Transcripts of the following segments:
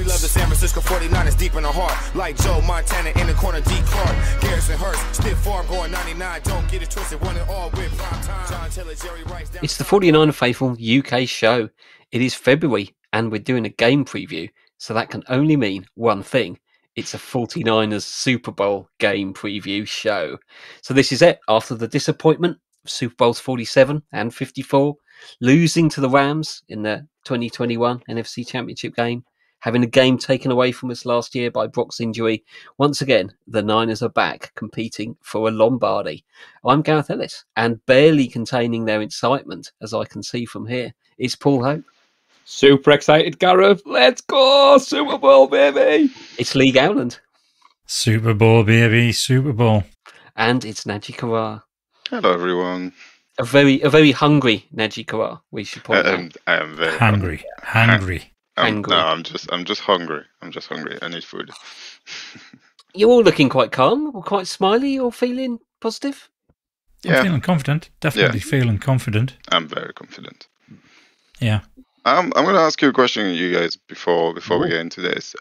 We love the San Francisco 49ers deep in the heart. Like Joe Montana in the corner, D. Clark. Garrison Hurst, stiff farm going 99. Don't get it twisted, one and all with prime time. John Taylor, Jerry Rice. It's the 49er Faithful UK show. It is February and we're doing a game preview. So that can only mean one thing. It's a 49ers Super Bowl game preview show. So this is it. After the disappointment of Super Bowls 47 and 54, losing to the Rams in the 2021 NFC Championship game, having a game taken away from us last year by Brock's injury, once again, the Niners are back competing for a Lombardi. I'm Gareth Ellis, and barely containing their excitement, as I can see from here, is Paul Hope. Super excited, Gareth. Let's go! Super Bowl, baby! It's Lee Gowland. Super Bowl, baby. Super Bowl. And it's Naji Karar. Hello, everyone. A very hungry Naji Karar, we should point out. I am very hungry. Hungry. No, I'm just hungry. I'm just hungry. I need food. You're all looking quite calm, or quite smiley, or feeling positive? I'm feeling confident. Definitely feeling confident. I'm very confident. Yeah. I'm going to ask you a question, you guys, before we get into this.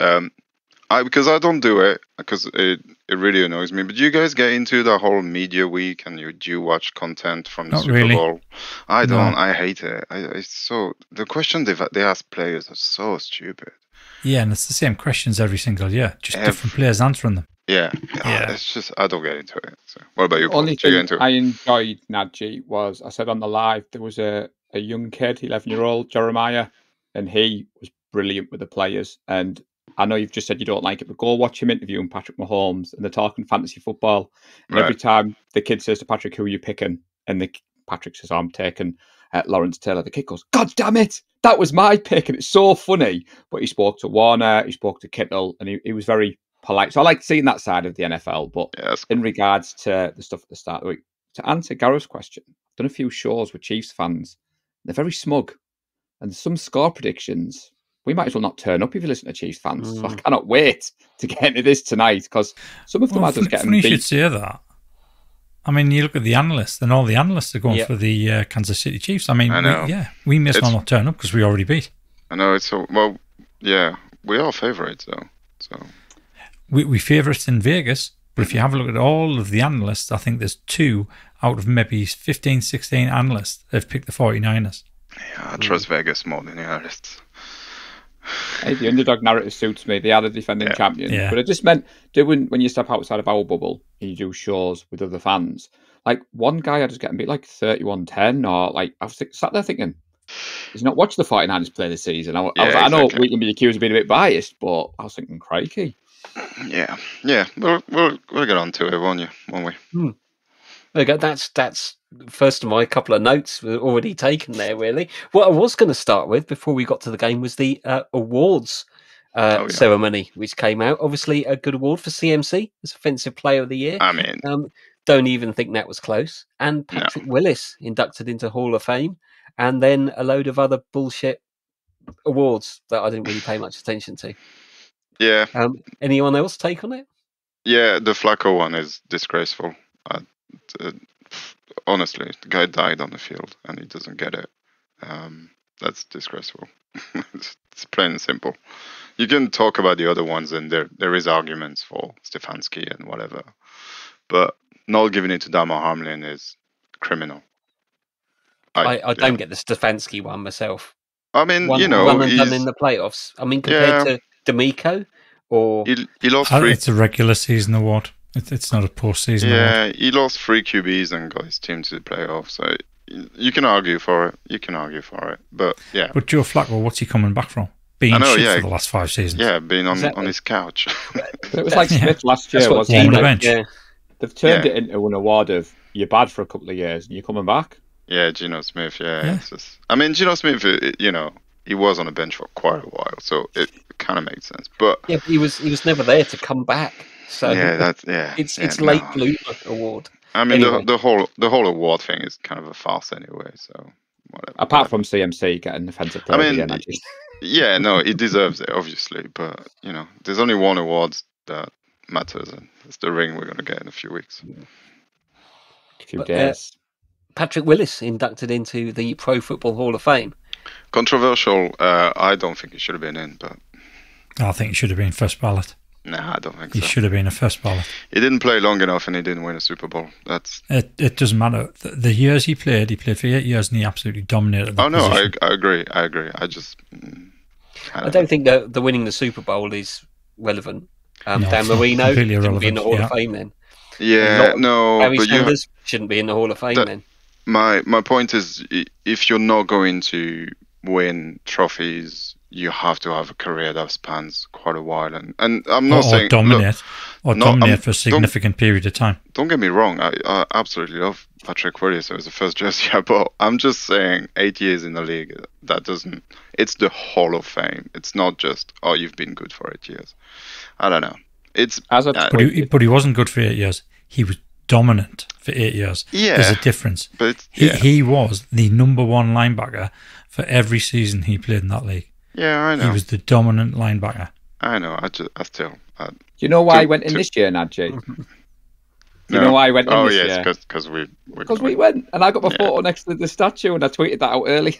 Because I don't do it, because it really annoys me. But do you guys get into the whole media week and do you watch content from the Not Super really. Bowl? I don't. No. I hate it. It's so the questions they ask players are so stupid. Yeah, and it's the same questions every single year, just different players answering them. Yeah. Yeah. It's just I don't get into it. So, what about you? Paul? Only Do you get thing into it? I enjoyed, Nadji, was I said on the live there was a young kid, 11-year-old Jeremiah, and he was brilliant with the players. And I know you've just said you don't like it, but go watch him interviewing Patrick Mahomes, and they're talking fantasy football. And every time the kid says to Patrick, "Who are you picking?" and Patrick says, "I'm taking Lawrence Taylor," the kid goes, "God damn it, that was my pick!" And it's so funny. But he spoke to Warner, he spoke to Kittle, and he was very polite. So I like seeing that side of the NFL. But in regards to the stuff at the start of the week, to answer Gareth's question, I've done a few shows with Chiefs fans. They're very smug. And some score predictions, we might as well not turn up if you listen to Chiefs fans. So I cannot wait to get into this tonight, because some of them are just getting funny beat. you should say that. I mean, you look at the analysts, and all the analysts are going for the Kansas City Chiefs. I mean, we may as well not turn up because we already beat. I know it's so well. Yeah, we are favourites though. So we favourites in Vegas, but if you have a look at all of the analysts, I think there's 2 out of maybe 15, 16 analysts that have picked the 49ers. Yeah, I trust Vegas more than the analysts. Hey, the underdog narrative suits me. They are the defending champion. Yeah. But it just meant doing, when you step outside of our bubble and you do shows with other fans, like one guy I was getting beat like 31-10, or like I was sat there thinking, he's not watched the 49ers play this season. I know we can be accused of being a bit biased, but I was thinking, crikey. Yeah. We'll get on to it, won't we? Okay, that's first of my couple of notes were already taken there, really. What I was going to start with before we got to the game was the awards ceremony, which came out. Obviously, a good award for CMC as Offensive Player of the Year. I mean, don't even think that was close. And Patrick Willis inducted into Hall of Fame, and then a load of other bullshit awards that I didn't really pay much attention to. Yeah. Anyone else take on it? Yeah, the Flacco one is disgraceful. Honestly, the guy died on the field and he doesn't get it. That's disgraceful. It's plain and simple. You can talk about the other ones, and there is arguments for Stefanski and whatever, but not giving it to Damar Hamlin is criminal. I don't get the Stefanski one myself. I mean, one and done in the playoffs. I mean, compared to D'Amico, or he lost it's a regular season award. It's not a postseason award. Yeah, he lost 3 QBs and got his team to the playoffs. So you can argue for it. But yeah. But Joe Flacco, what's he coming back from? Being shit for the last 5 seasons. Yeah, being on his couch. It was like Smith last year, wasn't on it? the bench. Yeah. They've turned it into an award of you're bad for a couple of years and you're coming back. Yeah, Geno Smith. Yeah. It's just, I mean, Geno Smith. He was on the bench for quite a while, so it kind of made sense. But yeah, but he was never there to come back. So it's late bloomer award. I mean, anyway. the whole award thing is kind of a farce anyway. So whatever. Apart from CMC getting defensive player of the year, yeah, no, he deserves it obviously, but there's only one award that matters, and it's the ring we're going to get in a few weeks. A few days. Patrick Willis inducted into the Pro Football Hall of Fame. Controversial. I don't think he should have been in, but I think he should have been first ballot. Nah, I don't think He so. should have been a first ballot. He didn't play long enough, and he didn't win a Super Bowl. It doesn't matter. The years he played for 8 years, and he absolutely dominated the Oh no, position. I agree. I just. I don't think that the winning the Super Bowl is relevant. No, Dan it's Marino completely shouldn't be in the Hall irrelevant, of Fame then. Yeah, no, Barry but Sanders shouldn't be in the Hall of Fame that- then. my point is, if you're not going to win trophies, you have to have a career that spans quite a while. And I'm not or saying dominate, no, dominate for a significant period of time. Don't get me wrong. I absolutely love Patrick Willis as the first jersey I bought. I'm just saying, 8 years in the league, that doesn't. It's the Hall of Fame. It's not just you've been good for 8 years. I don't know. It's As a But he wasn't good for 8 years. He was dominant for 8 years. Yeah. There's a difference. but He was the number one linebacker for every season he played in that league. yeah, I know. He was the dominant linebacker. I know. I still. Do you know why To- he went in to- this year, Nadji? Do you No. know why he went in Oh this yes, year? because we Because we went, and I got my Yeah. photo next to the statue, and I tweeted that out earlier.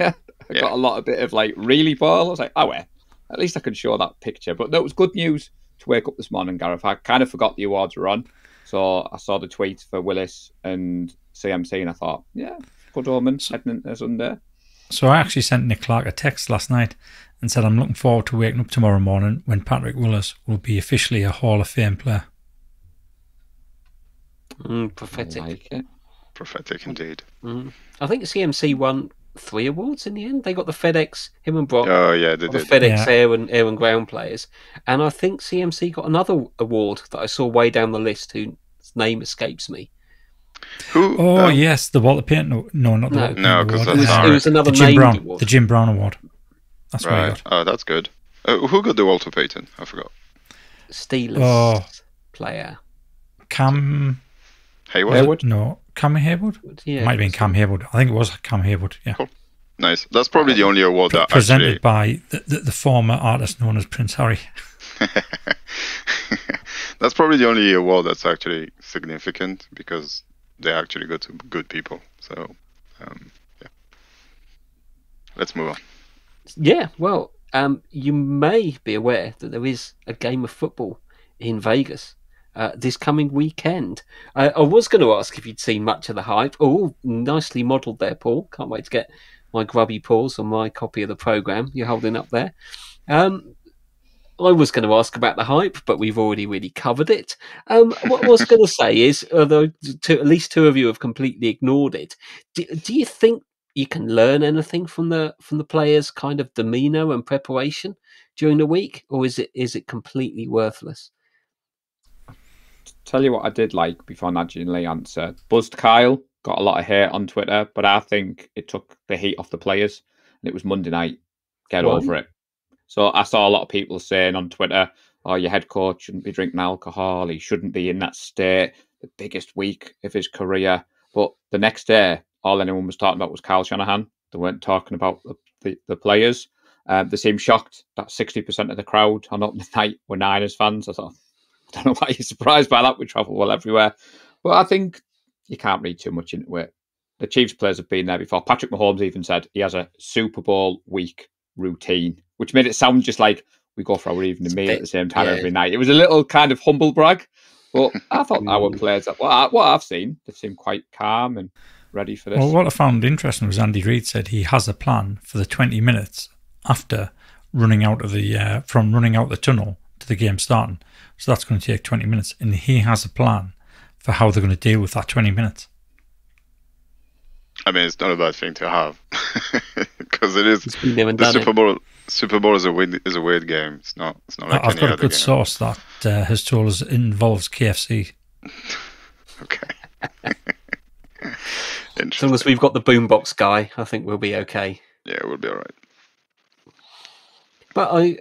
I Yeah. got a lot of bit of like, really, Paul? I was like, oh, well, at least I can show that picture. But no, it was good news to wake up this morning, Gareth. I kind of forgot the awards were on. So I saw the tweet for Willis and CMC, and I thought, yeah, good omen heading into Sunday. So I actually sent Nick Clark a text last night and said I'm looking forward to waking up tomorrow morning when Patrick Willis will be officially a Hall of Fame player. Prophetic. I like it. prophetic indeed. I think CMC won 3 awards in the end. They got the FedEx, him and Brock, Oh yeah, they got the did. FedEx Yeah. air and ground players. And I think CMC got another award that I saw way down the list whose name escapes me. Who? Oh, yes, the Walter Payton. No, not the No. Walter Payton No, 'cause award. that's It was another the Jim named Brown. award. The Jim Brown Award. That's what he Right. got. Oh, that's good. Who got the Walter Payton? I forgot. Steelers Oh. player. Cam. Hayward. Hayward? No, Cam Haywood? Yeah, Might have been Cam Haywood. I think it was Cam Haywood, yeah. Cool. Nice. That's probably the only award that Presented by the former artist known as Prince Harry. That's probably the only award that's actually significant because they actually go to good people. So, yeah. Let's move on. Yeah, well, you may be aware that there is a game of football in Vegas this coming weekend. I was going to ask if you'd seen much of the hype. Oh, nicely modelled there, Paul. Can't wait to get my grubby paws on my copy of the programme you're holding up there. I was going to ask about the hype, but we've already really covered it. What I was going to say is, although at least 2 of you have completely ignored it, do you think you can learn anything from the players' kind of demeanour and preparation during the week, or is it completely worthless? Tell you what I did like before Nadji and Lee answer. Buzzed Kyle got a lot of hate on Twitter, but I think it took the heat off the players, and it was Monday night. Get Right. over it. So I saw a lot of people saying on Twitter, "Oh, your head coach shouldn't be drinking alcohol. He shouldn't be in that state. The biggest week of his career." But the next day, all anyone was talking about was Kyle Shanahan. They weren't talking about the players. They seemed shocked that 60% of the crowd on opening night were Niners fans. I thought, I don't know why you're surprised by that. We travel well everywhere. But I think you can't read too much into it. The Chiefs players have been there before. Patrick Mahomes even said he has a Super Bowl week routine, which made it sound just like we go for our evening meal at the same time every night. It was a little kind of humble brag. But I thought our players, what I've seen, they seem quite calm and ready for this. Well, what I found interesting was Andy Reid said he has a plan for the 20 minutes after running out of the from running out the tunnel to the game starting. So that's going to take 20 minutes, and he has a plan for how they're going to deal with that 20 minutes. I mean, it's not a bad thing to have because it is. It's been there and The done Super it. Bowl. Super Bowl is a weird game. It's not like I've any got a other good game. source that has told us it involves KFC. Okay. As Interesting. long as we've got the boombox guy, I think we'll be okay. Yeah, we'll be all right. But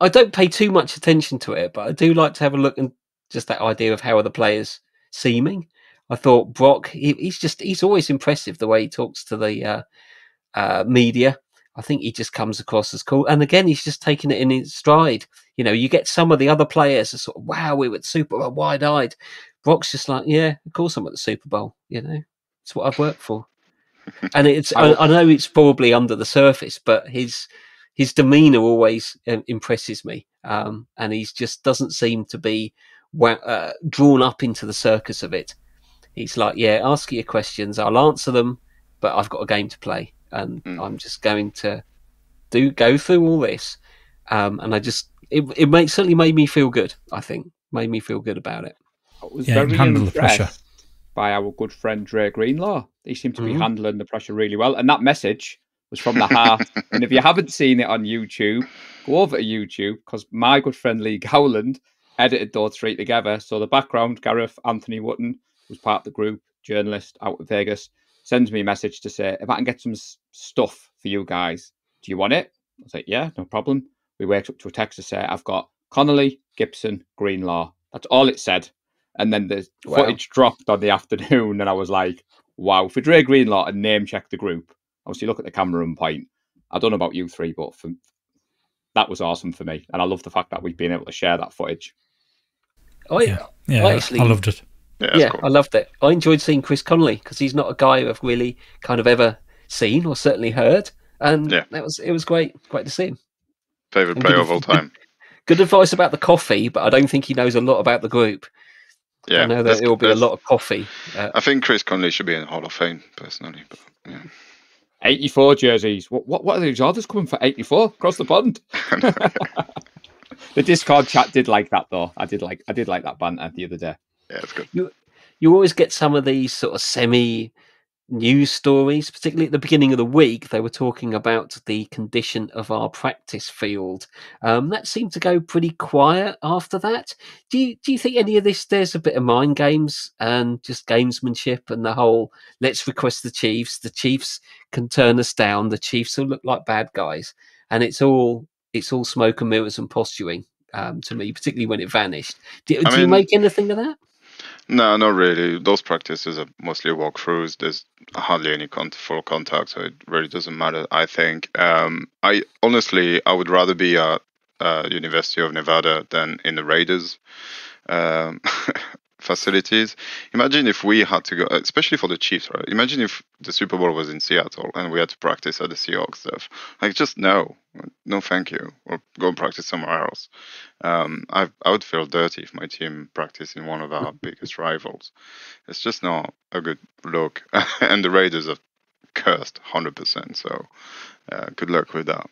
I don't pay too much attention to it, but I do like to have a look and just that idea of how are the players seeming. I thought Brock, he's always impressive the way he talks to the media. I think he just comes across as cool. And again, he's just taking it in his stride. You know, you get some of the other players are sort of, wow, we were at Super Bowl, wide-eyed. Brock's just like, yeah, of course I'm at the Super Bowl. You know, it's what I've worked for. And I know it's probably under the surface, but his his demeanor always impresses me, and he just doesn't seem to be drawn up into the circus of it. He's like, yeah, ask your questions, I'll answer them, but I've got a game to play, and I'm just going to go through all this. And it certainly made me feel good. I think made me feel good about it. I was very impressed by our good friend Dre Greenlaw. He seemed to be handling the pressure really well, and that message was from the heart. And if you haven't seen it on YouTube, go over to YouTube, because my good friend Lee Gowland edited those three together. So the background, Gareth Anthony Wootton, who's part of the group, journalist out of Vegas, sends me a message to say, if I can get some stuff for you guys, do you want it? I was like, yeah, no problem. We waked up to a text to say, I've got Connolly, Gibson, Greenlaw. That's all it said. And then the footage dropped on the afternoon, and I was like, wow. For Dre Greenlaw and name check the group, obviously look at the camera and point. I don't know about you three, but that was awesome for me. And I love the fact that we've been able to share that footage. I loved it. Yeah, cool. I loved it. I enjoyed seeing Chris Connolly, because he's not a guy I've really kind of ever seen or certainly heard. And it was great to see him. Favorite player of all time. Good advice about the coffee, but I don't think he knows a lot about the group. Yeah, I know that it will be a lot of coffee. I think Chris Connolly should be in the Hall of Fame, personally. But, yeah. 84 jerseys. What are these orders coming for 84 across the pond? The Discord chat did like that, though. I did like that banter the other day. Yeah, it's good. You always get some of these sort of semi-news stories, particularly at the beginning of the week. They were talking about the condition of our practice field. That seemed to go pretty quiet after that. Do you think any of this, there's a bit of mind games and just gamesmanship, and the whole, let's request the Chiefs can turn us down, the Chiefs will look like bad guys, and it's all smoke and mirrors and posturing to me, particularly when it vanished. Do you make anything of that? No, not really. Those practices are mostly walkthroughs. There's hardly any full contact, so it really doesn't matter, I think. I would rather be at University of Nevada than in the Raiders facilities. Imagine if we had to go, especially for the Chiefs, right? Imagine if the Super Bowl was in Seattle and we had to practice at the Seahawks stuff. Like, just no, thank you, or go and practice somewhere else. I would feel dirty if my team practiced in one of our biggest rivals. It's just not a good look. And the Raiders are cursed 100%. So good luck with that.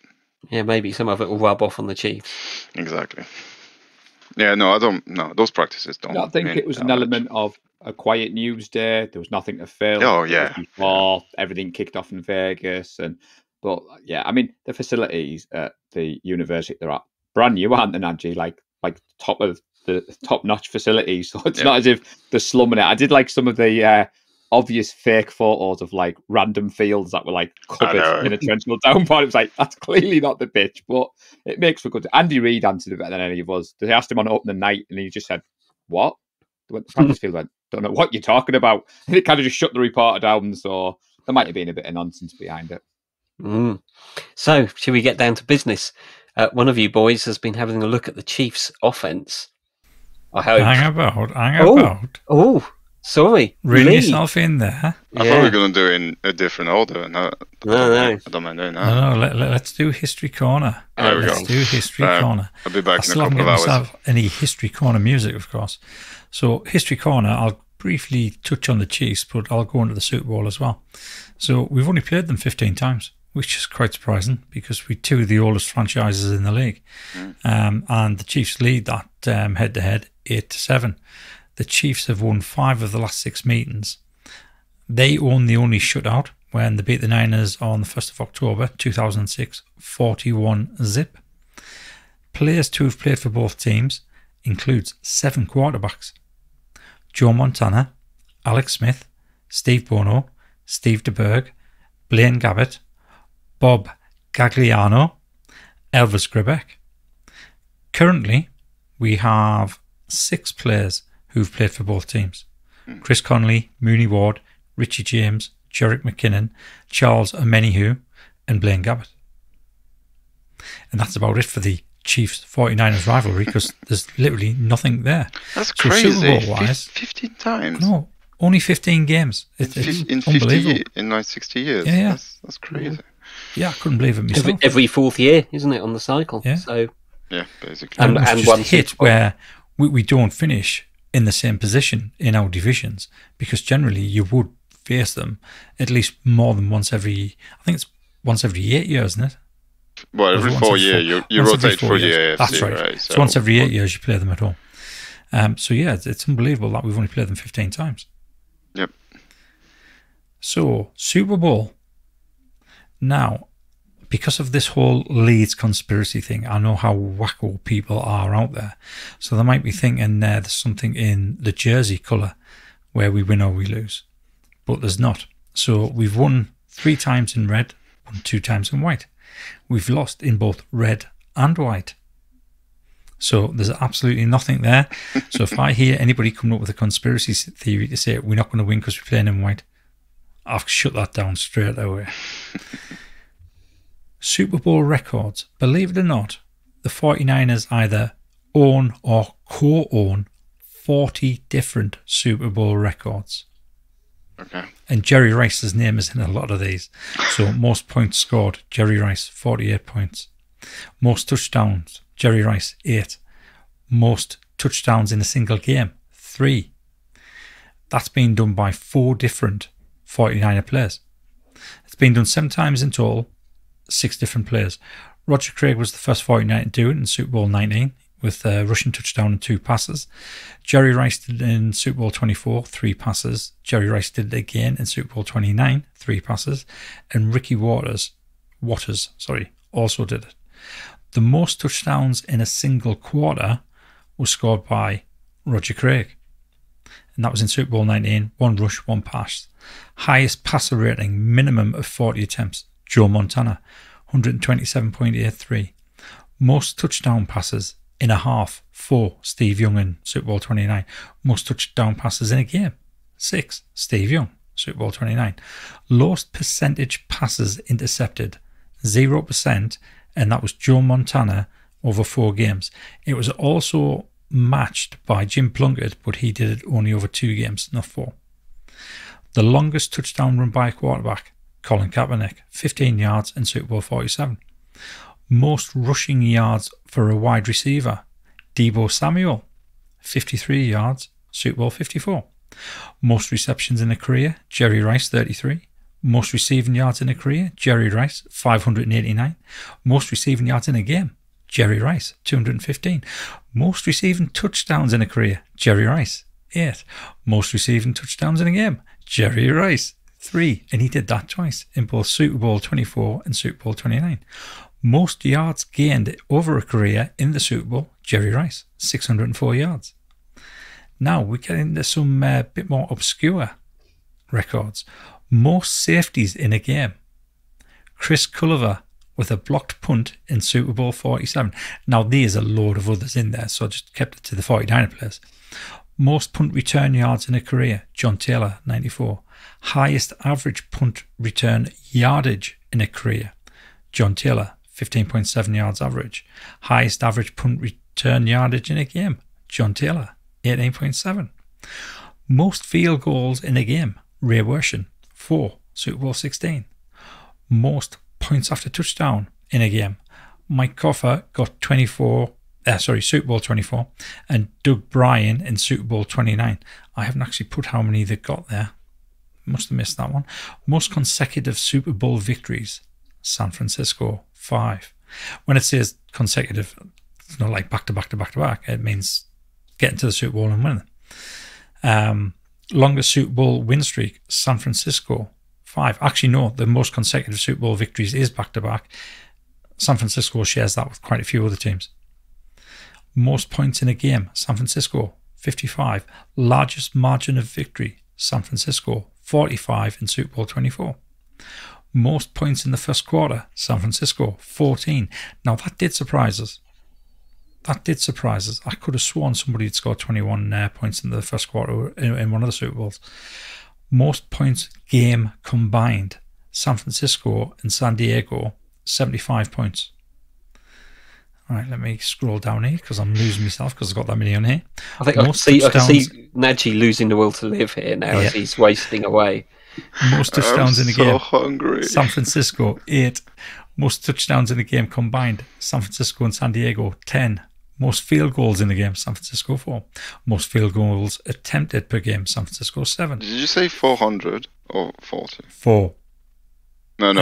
Yeah, maybe some of it will rub off on the Chiefs. Exactly. Yeah, no, I don't. No, those practices don't. I think it was an element of a quiet news day. There was nothing to film. Oh yeah. Before everything kicked off in Vegas, but yeah, I mean the facilities at the university they're at brand new, aren't they, Najee? Like top of the top notch facilities. So it's not as if they're slumming it. I did like some of the obvious fake photos of like random fields that were like covered in a torrential downpour. It was like, that's clearly not the pitch, but it makes for good. Andy Reid answered it better than any of us. They asked him on opening night and he just said, what? The practice field went, don't know what you're talking about. And it kind of just shut the reporter down. So there might have been a bit of nonsense behind it. So should we get down to business? One of you boys has been having a look at the Chiefs offense. I hope. Hang about. Oh. Sorry, reel yourself in there. I thought we were going to do it in a different order. No. I don't mind doing that. No, let's do History Corner. Let's do History Corner. I'll be back in a couple of hours. I still haven't given myself any History Corner music, of course. So, History Corner, I'll briefly touch on the Chiefs, but I'll go into the Super Bowl as well. So, we've only played them 15 times, which is quite surprising because we're two of the oldest franchises in the league. And the Chiefs lead that head-to-head 8-7. The Chiefs have won 5 of the last 6 meetings. They own the only shutout when they beat the Niners on the 1st of October 2006, 41-0. Players to have played for both teams includes 7 quarterbacks. Joe Montana, Alex Smith, Steve Bono, Steve DeBerg, Blaine Gabbert, Bob Gagliano, Elvis Grbac. Currently, we have 6 players who've played for both teams. Chris Connolly, Mooney Ward, Richie James, Jerick McKinnon, Charles Omenihu, and Blaine Gabbert. And that's about it for the Chiefs-49ers rivalry because there's literally nothing there. That's crazy. Super Bowl-wise, 15 times? No, only 15 games. It's in unbelievable. In like 60 years? Yeah. That's crazy. Yeah, I couldn't believe it myself. Every 4th year, isn't it, on the cycle? Yeah. So, Yeah, basically. And it's and just one hit Super Bowl. where we don't finish in the same position in our divisions, because generally you would face them at least more than once every, I think it's once every 8 years, isn't it? Well, every 4 years, you once every rotate 4 through the years. AFC, That's right. right? So once every 8 years you play them at home. So yeah, it's unbelievable that we've only played them 15 times. Yep. So, Super Bowl. Now, because of this whole Leeds conspiracy thing, I know how wacko people are out there. So they might be thinking there's something in the jersey colour where we win or we lose. But there's not. So we've won 3 times in red, won 2 times in white. We've lost in both red and white. So there's absolutely nothing there. So if I hear anybody coming up with a conspiracy theory to say we're not going to win because we're playing in white, I've shut that down straight away. Super Bowl records. Believe it or not, the 49ers either own or co-own 40 different Super Bowl records. Okay. And Jerry Rice's name is in a lot of these. So most points scored, Jerry Rice, 48 points. Most touchdowns, Jerry Rice, 8. Most touchdowns in a single game, 3. That's been done by 4 different 49er players. It's been done 7 times in total, 6 different players. Roger Craig was the first 49er to do it in Super Bowl 19 with a rushing touchdown and 2 passes. Jerry Rice did it in Super Bowl 24, 3 passes. Jerry Rice did it again in Super Bowl 29, 3 passes. And Ricky Watters also did it. The most touchdowns in a single quarter was scored by Roger Craig. And that was in Super Bowl 19, 1 rush, 1 pass. Highest passer rating, minimum of 40 attempts, Joe Montana, 127.83. Most touchdown passes in a half, 4, Steve Young in Super Bowl 29. Most touchdown passes in a game, 6, Steve Young, Super Bowl 29. Lowest percentage passes intercepted, 0%, and that was Joe Montana over 4 games. It was also matched by Jim Plunkett, but he did it only over 2 games, not 4. The longest touchdown run by a quarterback, Colin Kaepernick, 15 yards in Super Bowl 47. Most rushing yards for a wide receiver, Deebo Samuel, 53 yards, Super Bowl 54. Most receptions in a career, Jerry Rice, 33. Most receiving yards in a career, Jerry Rice, 589. Most receiving yards in a game, Jerry Rice, 215. Most receiving touchdowns in a career, Jerry Rice, 8. Most receiving touchdowns in a game, Jerry Rice, 3. And he did that twice in both Super Bowl 24 and Super Bowl 29. Most yards gained over a career in the Super Bowl, Jerry Rice, 604 yards. Now we get into some bit more obscure records. Most safeties in a game, Chris Culliver with a blocked punt in Super Bowl 47. Now there's a load of others in there, so I just kept it to the 49er players. Most punt return yards in a career, John Taylor, 94. Highest average punt return yardage in a career, John Taylor, 15.7 yards average. Highest average punt return yardage in a game, John Taylor, 18.7. Most field goals in a game, Ray Wershen, 4, Super Bowl 16. Most points after touchdown in a game, Mike Coffer got Super Bowl 24, and Doug Bryan in Super Bowl 29. I haven't actually put how many they got there. Must have missed that one. Most consecutive Super Bowl victories, San Francisco, 5. When it says consecutive, it's not like back to back to back to back. It means getting to the Super Bowl and winning. Longest Super Bowl win streak, San Francisco, 5. Actually, no, the most consecutive Super Bowl victories is back to back. San Francisco shares that with quite a few other teams. Most points in a game, San Francisco, 55. Largest margin of victory, San Francisco, 45 in Super Bowl 24. Most points in the first quarter, San Francisco, 14. Now that did surprise us. I could have sworn somebody had scored 21 points in the first quarter in one of the Super Bowls. Most points game combined, San Francisco and San Diego, 75 points. All right, let me scroll down here because I'm losing myself because I've got that many on here. I can see Najee losing the will to live here now as he's wasting away. Most touchdowns in the so game. hungry. San Francisco, 8. Most touchdowns in the game combined. San Francisco and San Diego, 10. Most field goals in the game, San Francisco, 4. Most field goals attempted per game, San Francisco, 7. Did you say 400 or 40? 4. No,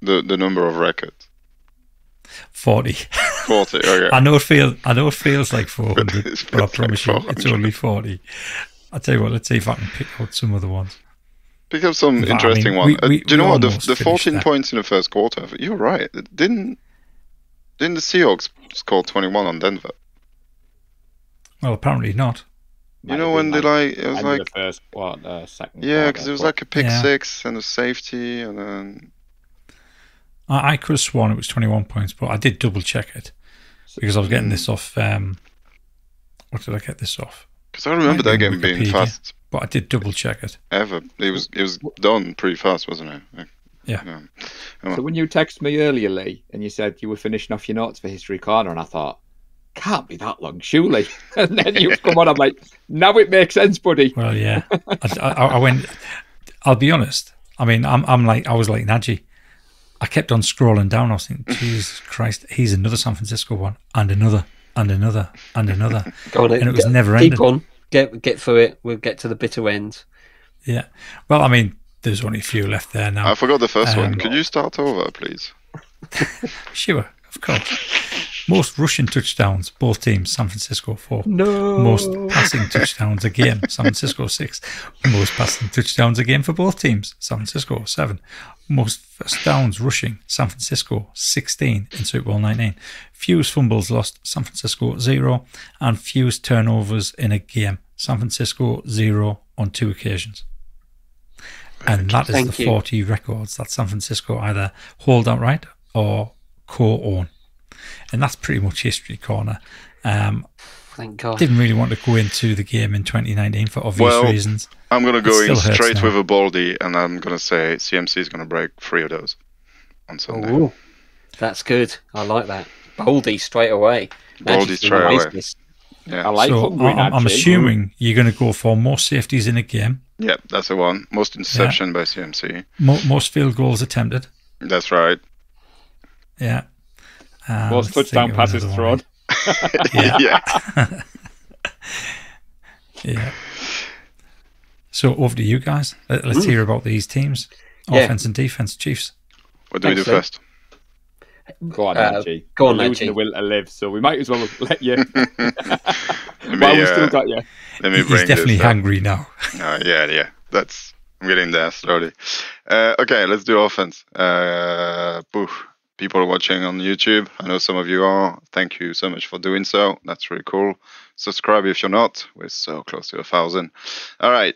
the number of records. 40. 40. Okay. I know it feels like 400, It but I feels promise like you, it's 400. only 40. I'll tell you what, let's see if I can pick out some other ones. Pick up some I mean, interesting we- one. we- Do you know we what? almost The finished 14 that. points in the first quarter. You're right. Didn't the Seahawks score 21 on Denver? Well, apparently not. You know when they like it was end of like the first quarter, second. yeah, quarter, because it was but like a pick Yeah. 6 and a safety, and then I could have sworn it was 21 points, but I did double check it because I was getting this off. What did I get this off? because I remember Might that be on game being Wikipedia. fast But I did double check it. ever. It was done pretty fast, wasn't it? Yeah. So when you texted me earlier, Lee, and you said you were finishing off your notes for History Corner, and I thought, can't be that long, surely. And then you've come on, I'm like, now it makes sense, buddy. Well, yeah. I went. I'll be honest. I mean, I was like Najee. I kept on scrolling down. I was thinking, Jesus Christ, he's another San Francisco one, and another, and another, and another. Go on, And it was never keep ending. on. Get through it. We'll get to the bitter end. Yeah. Well, I mean, there's only a few left there now. I forgot the first one. Um, Could you start over, please? Sure, of course. Most rushing touchdowns, both teams, San Francisco 4. No. Most passing touchdowns a game, San Francisco 6. Most passing touchdowns a game for both teams, San Francisco 7. Most first downs rushing, San Francisco 16 in Super Bowl 19. Fewest fumbles lost, San Francisco 0. And fewest turnovers in a game, San Francisco 0 on 2 occasions. And that is Thank the you. 40 records that San Francisco either hold outright or co-own. And that's pretty much History Corner. Thank God. Didn't really want to go into the game in 2019 for obvious Well, reasons. I'm gonna It go in still hurts straight now. with a baldy, and I'm gonna say CMC is gonna break 3 of those on Sunday. Ooh, that's good. I like that. Baldy straight away. Baldy Najee's straight doing away. business. Yeah, I like So hungry I'm Najee. assuming you're going to go for more safeties in a game, yeah, that's the one. Most interception by CMC. most field goals attempted. That's right. Yeah. Most let's touchdown think of passes another thrown. one. Yeah. Yeah. Yeah. So over to you guys. Let's hear about these teams. Yeah. Offense and defense, Chiefs. What do we do Thanks, first? Go on, Uh, Najee. go on, You're losing Najee. the will to live, so we might as well let you. Let While me, we still got you. let me He's bring definitely this up. hungry now. Yeah. I'm getting there slowly. Okay, let's do offense. People watching on YouTube, I know some of you are. Thank you so much for doing so. That's really cool. Subscribe if you're not. We're so close to 1,000. All right,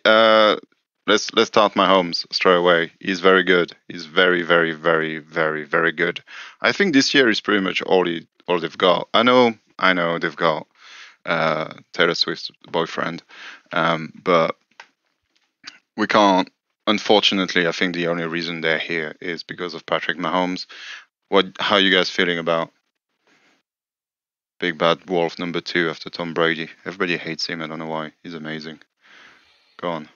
let's start Mahomes straight away. He's very good. He's very, very, very, very, very good. I think this year is pretty much all they've got. I know they've got Taylor Swift's boyfriend, but we can't. Unfortunately, I think the only reason they're here is because of Patrick Mahomes. How are you guys feeling about Big Bad Wolf number 2 after Tom Brady? Everybody hates him. I don't know why. He's amazing. Go on.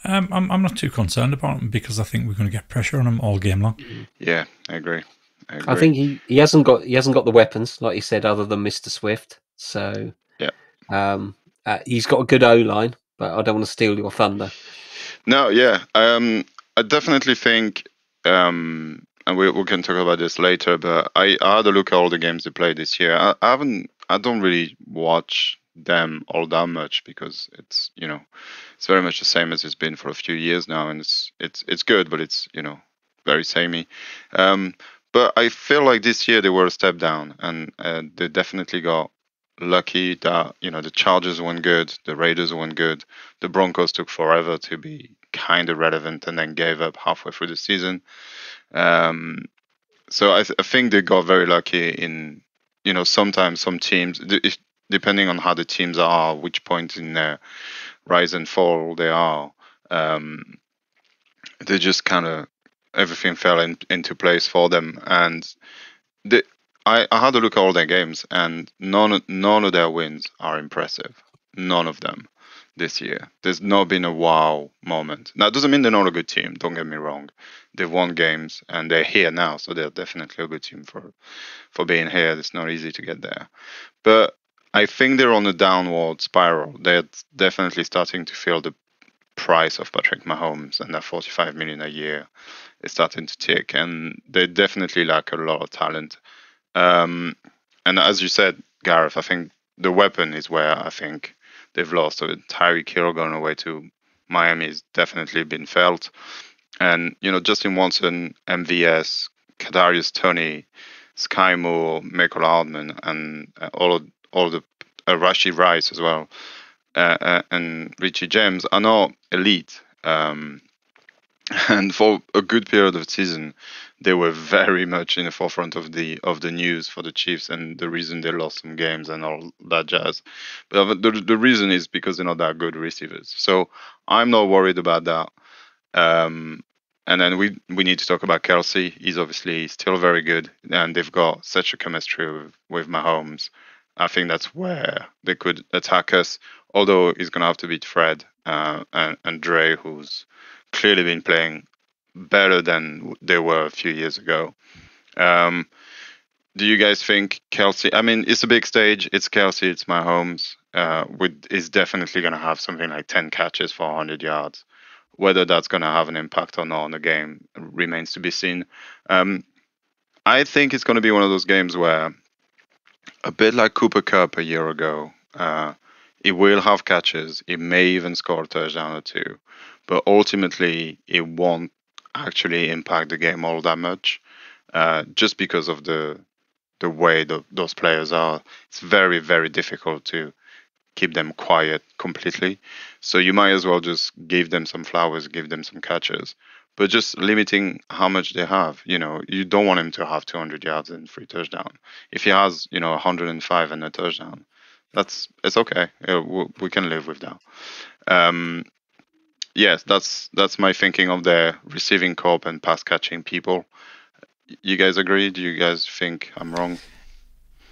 I'm not too concerned about him because I think we're going to get pressure on him all game long. Yeah, I agree. I think he hasn't got the weapons, like you said, other than Mr. Swift. So yeah, he's got a good O line, but I don't want to steal your thunder. No, yeah. I definitely think, and we can talk about this later, but I had a look at all the games they played this year. I don't really watch them all that much because it's very much the same as it's been for a few years now, and it's good, but it's very samey. But I feel like this year they were a step down, and they definitely got lucky that the Chargers weren't good, the Raiders weren't good, the Broncos took forever to be kind of relevant and then gave up halfway through the season. So I think they got very lucky in sometimes some teams, depending on how the teams are, which point in their rise and fall they are, they just kind of everything fell into place for them. And I had a look at all their games, and none of their wins are impressive. None of them. this year. There's not been a wow moment. Now, it doesn't mean they're not a good team. Don't get me wrong. They've won games and they're here now, so they're definitely a good team for being here. It's not easy to get there. But I think they're on a downward spiral. They're definitely starting to feel the price of Patrick Mahomes, and that 45 million a year is starting to tick, and they definitely lack a lot of talent. And as you said, Gareth, I think the weapon is where I think they've lost. So Tyreek Hill going away to Miami has definitely been felt. And, Justin Watson, MVS, Kadarius Toney, Sky Moore, Michael Hardman, and all the Rashee Rice as well, and Richie James are not elite. And for a good period of the season, they were very much in the forefront of the news for the Chiefs, and the reason they lost some games and all that jazz. But the reason is because they're not that good receivers. So I'm not worried about that. And then we need to talk about Kelsey. He's obviously still very good, and they've got such a chemistry with Mahomes. I think that's where they could attack us, although he's going to have to beat Fred and Dre, who's clearly been playing better than they were a few years ago. Do you guys think Kelsey, I mean, it's a big stage, it's Kelsey, it's Mahomes, is definitely going to have something like 10 catches for 100 yards. Whether that's going to have an impact or not on the game remains to be seen. I think it's going to be one of those games where, a bit like Cooper Kupp a year ago, he will have catches. He may even score a touchdown or two, but ultimately it won't actually impact the game all that much, just because of the way those players are. It's very, very difficult to keep them quiet completely. So you might as well just give them some flowers, give them some catches, but just limiting how much they have. You don't want him to have 200 yards and 3 touchdowns. If he has, 105 and a touchdown, it's okay. We can live with that. Yes, that's my thinking of their receiving corp and pass catching people. You guys agree? Do you guys think I'm wrong?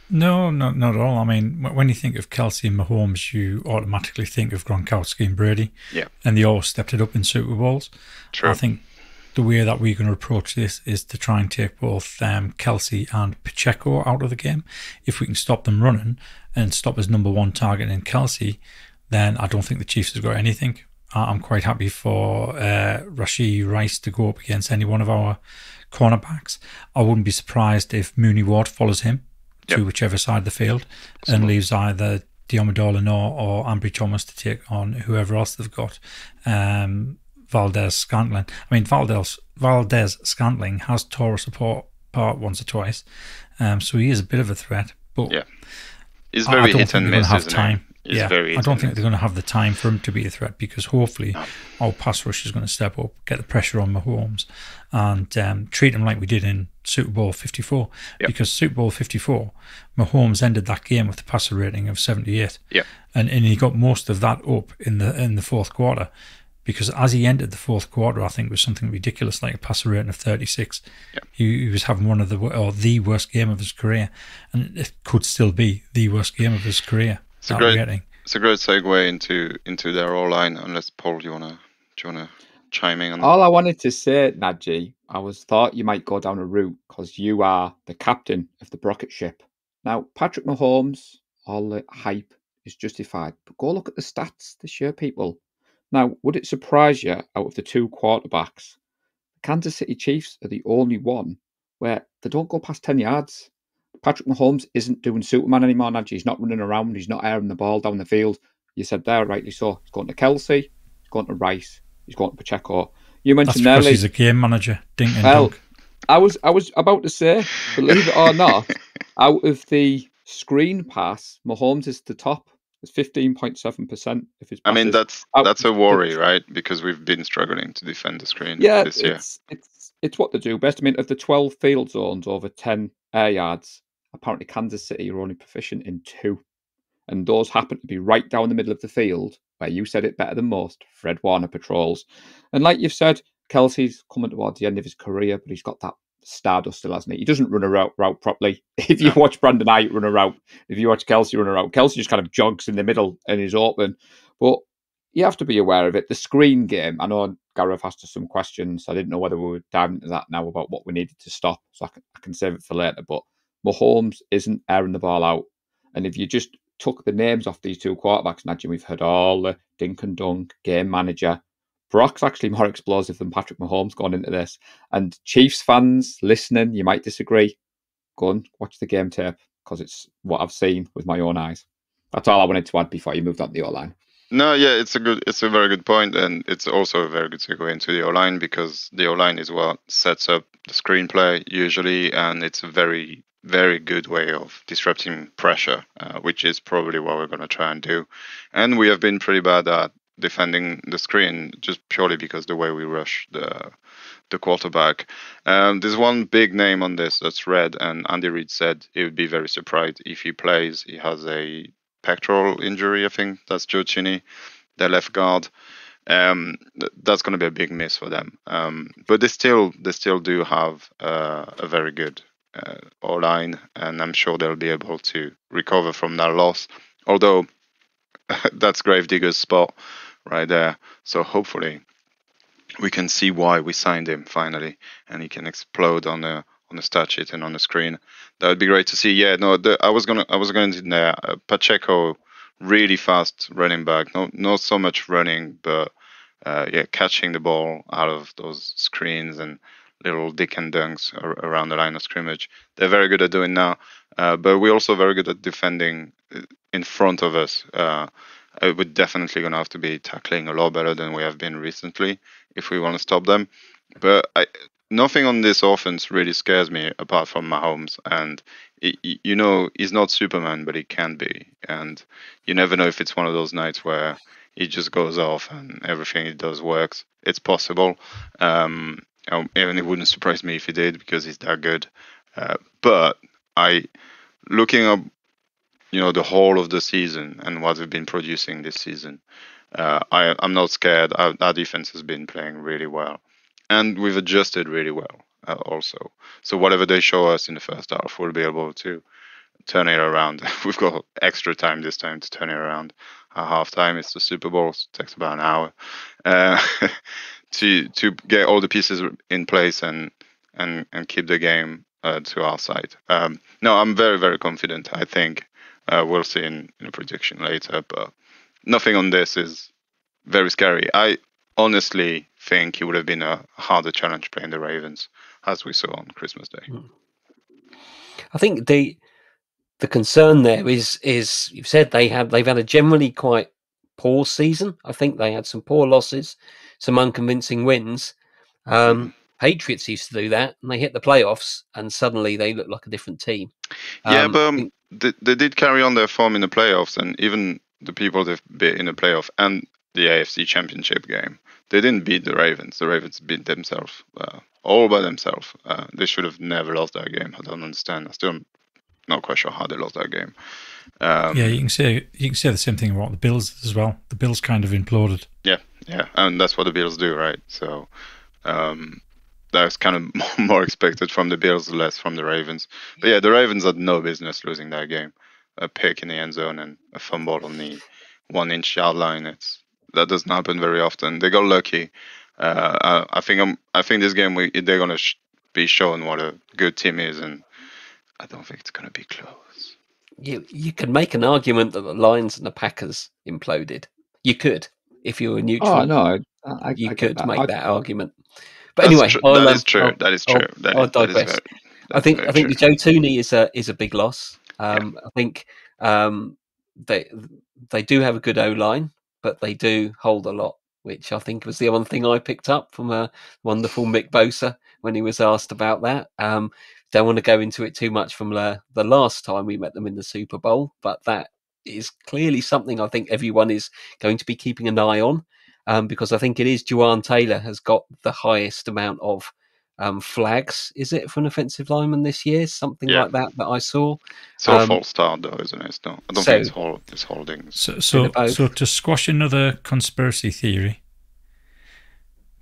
No, not at all. I mean, when you think of Kelsey and Mahomes, you automatically think of Gronkowski and Brady. Yeah. And they all stepped it up in Super Bowls. True. I think the way that we're going to approach this is to try and take both Kelsey and Pacheco out of the game. If we can stop them running and stop his number one target in Kelsey, then I don't think the Chiefs have got anything. I'm quite happy for Rashee Rice to go up against any one of our cornerbacks. I wouldn't be surprised if Mooney Ward follows him to whichever side of the field and leaves either Diomedor Lenoir or Ambry Thomas to take on whoever else they've got. Valdez Scantling. I mean, Valdez Scantling has tore us apart once or twice, so he is a bit of a threat. But he's very hit and miss, isn't time. He? I don't think they're going to have the time for him to be a threat, because hopefully our pass rush is going to step up, get the pressure on Mahomes, and treat him like we did in Super Bowl 54. Yep. Because Super Bowl 54, Mahomes ended that game with a passer rating of 78. Yeah. And he got most of that up in the fourth quarter, because as he entered the fourth quarter, I think it was something ridiculous, like a passer rating of 36. Yep. He was having one of the worst game of his career, and it could still be the worst game of his career. It's a great segue into their O-line. Unless Paul, do you wanna chime in on that? All I wanted to say, Nadji, thought you might go down a route because you are the captain of the rocket ship. Now, Patrick Mahomes, all the hype is justified, but go look at the stats this year, people. Now, would it surprise you, out of the two quarterbacks, the Kansas City Chiefs are the only one where they don't go past 10 yards. Patrick Mahomes isn't doing Superman anymore, Nadji. He's not running around. He's not airing the ball down the field. You said there, rightly so. He's going to Kelsey. He's going to Rice. He's going to Pacheco. You mentioned that's because earlier. He's a game manager. Dink and dunk. I was about to say, believe it or not, out of the screen pass, Mahomes is the top. It's 15.7% of his passes. I mean, that's a worry, right? Because we've been struggling to defend the screen this year. It's what they do best. I mean, of the 12 field zones over 10 air yards, apparently Kansas City are only proficient in 2. And those happen to be right down the middle of the field, where you said it better than most, Fred Warner patrols. And like you've said, Kelsey's coming towards the end of his career, but he's got that stardust still, hasn't he? He doesn't run a route properly. If you watch Brandon Ayuk run a route, if you watch Kelsey run a route, Kelsey just kind of jogs in the middle and is open. But you have to be aware of it. The screen game, I know Gareth asked us some questions. I didn't know whether we would dive into that now about what we needed to stop, so I can save it for later. But Mahomes isn't airing the ball out. And if you just took the names off these two quarterbacks, Najim, we've heard all the dink and dunk, game manager. Brock's actually more explosive than Patrick Mahomes going into this. And Chiefs fans listening, you might disagree. Go and watch the game tape, because it's what I've seen with my own eyes. That's all I wanted to add before you moved on to the O-line. No, yeah, it's a very good point, and it's also a very good segue into the O-line, because the O-line is what sets up the screenplay usually, and it's a very, very good way of disrupting pressure, which is probably what we're going to try and do. And we have been pretty bad at defending the screen, just purely because the way we rush the quarterback. There's one big name on this that's red, and Andy Reid said he would be very surprised if he plays. He has a pectoral injury, I think. That's Joe Cheney, their left guard. That's going to be a big miss for them. But they still do have a very good O-line, and I'm sure they'll be able to recover from that loss. Although that's Gravedigger's spot right there. So hopefully we can see why we signed him finally, and he can explode on the stat sheet and on the screen. That would be great to see. Yeah, no, I was going in there. Pacheco, really fast running back. Not so much running, but catching the ball out of those screens and little dick and dunks around the line of scrimmage. They're very good at doing that. But we're also very good at defending in front of us. We're definitely going to have to be tackling a lot better than we have been recently if we want to stop them. But nothing on this offense really scares me apart from Mahomes. And, he's not Superman, but he can be. And you never know if it's one of those nights where he just goes off and everything he does works. It's possible. Even it wouldn't surprise me if he did, because he's that good. But looking up, the whole of the season and what we've been producing this season, I'm not scared. Our defense has been playing really well, and we've adjusted really well also. So whatever they show us in the first half, we'll be able to turn it around. We've got extra time this time to turn it around. At halftime, it's the Super Bowl, so it takes about an hour to get all the pieces in place and keep the game to our side. No, I'm very, very confident. I think we'll see in a prediction later, but nothing on this is very scary. I honestly think it would have been a harder challenge playing the Ravens, as we saw on Christmas Day. I think the concern there is you've said they've had a generally quite poor season. I think they had some poor losses, some unconvincing wins. Patriots used to do that, and they hit the playoffs, and suddenly they look like a different team. Yeah, but they did carry on their form in the playoffs, and even the people they've beat in the playoff and the AFC Championship game, they didn't beat the Ravens. The Ravens beat themselves all by themselves. They should have never lost that game. I don't understand. I'm still not quite sure how they lost that game. You can say the same thing about the Bills as well. The Bills kind of imploded. Yeah, and that's what the Bills do, right? So that's kind of more expected from the Bills, less from the Ravens. But yeah, the Ravens had no business losing that game. A pick in the end zone and a fumble on the 1-inch yard line. That doesn't happen very often. They got lucky. I think this game they're gonna be shown what a good team is, and I don't think it's gonna be close. You could make an argument that the Lions and the Packers imploded. You could, if you were neutral. Oh no, you could make that argument. But anyway, that is true. That is true. I'll digress. I think the Joe Thuney is a big loss. I think they do have a good O-line, but they do hold a lot, which I think was the one thing I picked up from a wonderful Mick Bosa when he was asked about that. Don't want to go into it too much from the last time we met them in the Super Bowl, but that is clearly something I think everyone is going to be keeping an eye on, because I think it is Juwan Taylor has got the highest amount of flags, is it, for an offensive lineman this year? Something like that I saw. It's all false start though, isn't it? I don't think it's holdings. So to squash another conspiracy theory,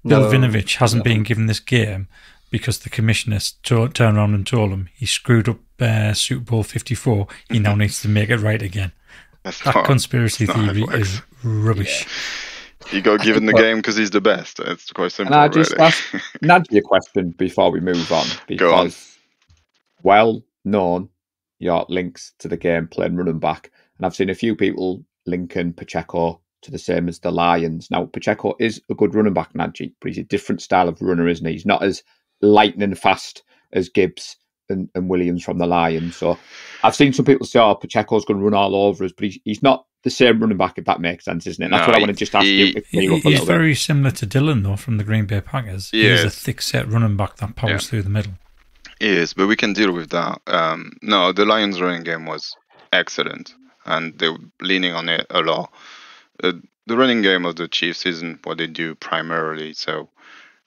Bill Vinovich hasn't been given this game because the commissioners turned around and told him he screwed up Super Bowl 54. He now needs to make it right again. That conspiracy theory is rubbish. He got given the game because he's the best. It's quite simple. And I just really. ask Nadji a question before we move on, Go on. because well known your links to the game playing running back, and I've seen a few people linking Pacheco to the same as the Lions. Now, Pacheco is a good running back, Nadji, but he's a different style of runner, isn't he? He's not as lightning fast as Gibbs and Williams from the Lions. So I've seen some people say, oh, Pacheco's going to run all over us, but he's not the same running back, if that makes sense, isn't it? That's No, what I want to just ask you. He's very similar to Dylan, though, from the Green Bay Packers. Yes. He's a thick-set running back that powers through the middle. Yes, but we can deal with that. No, the Lions' running game was excellent, and they were leaning on it a lot. The running game of the Chiefs isn't what they do primarily, so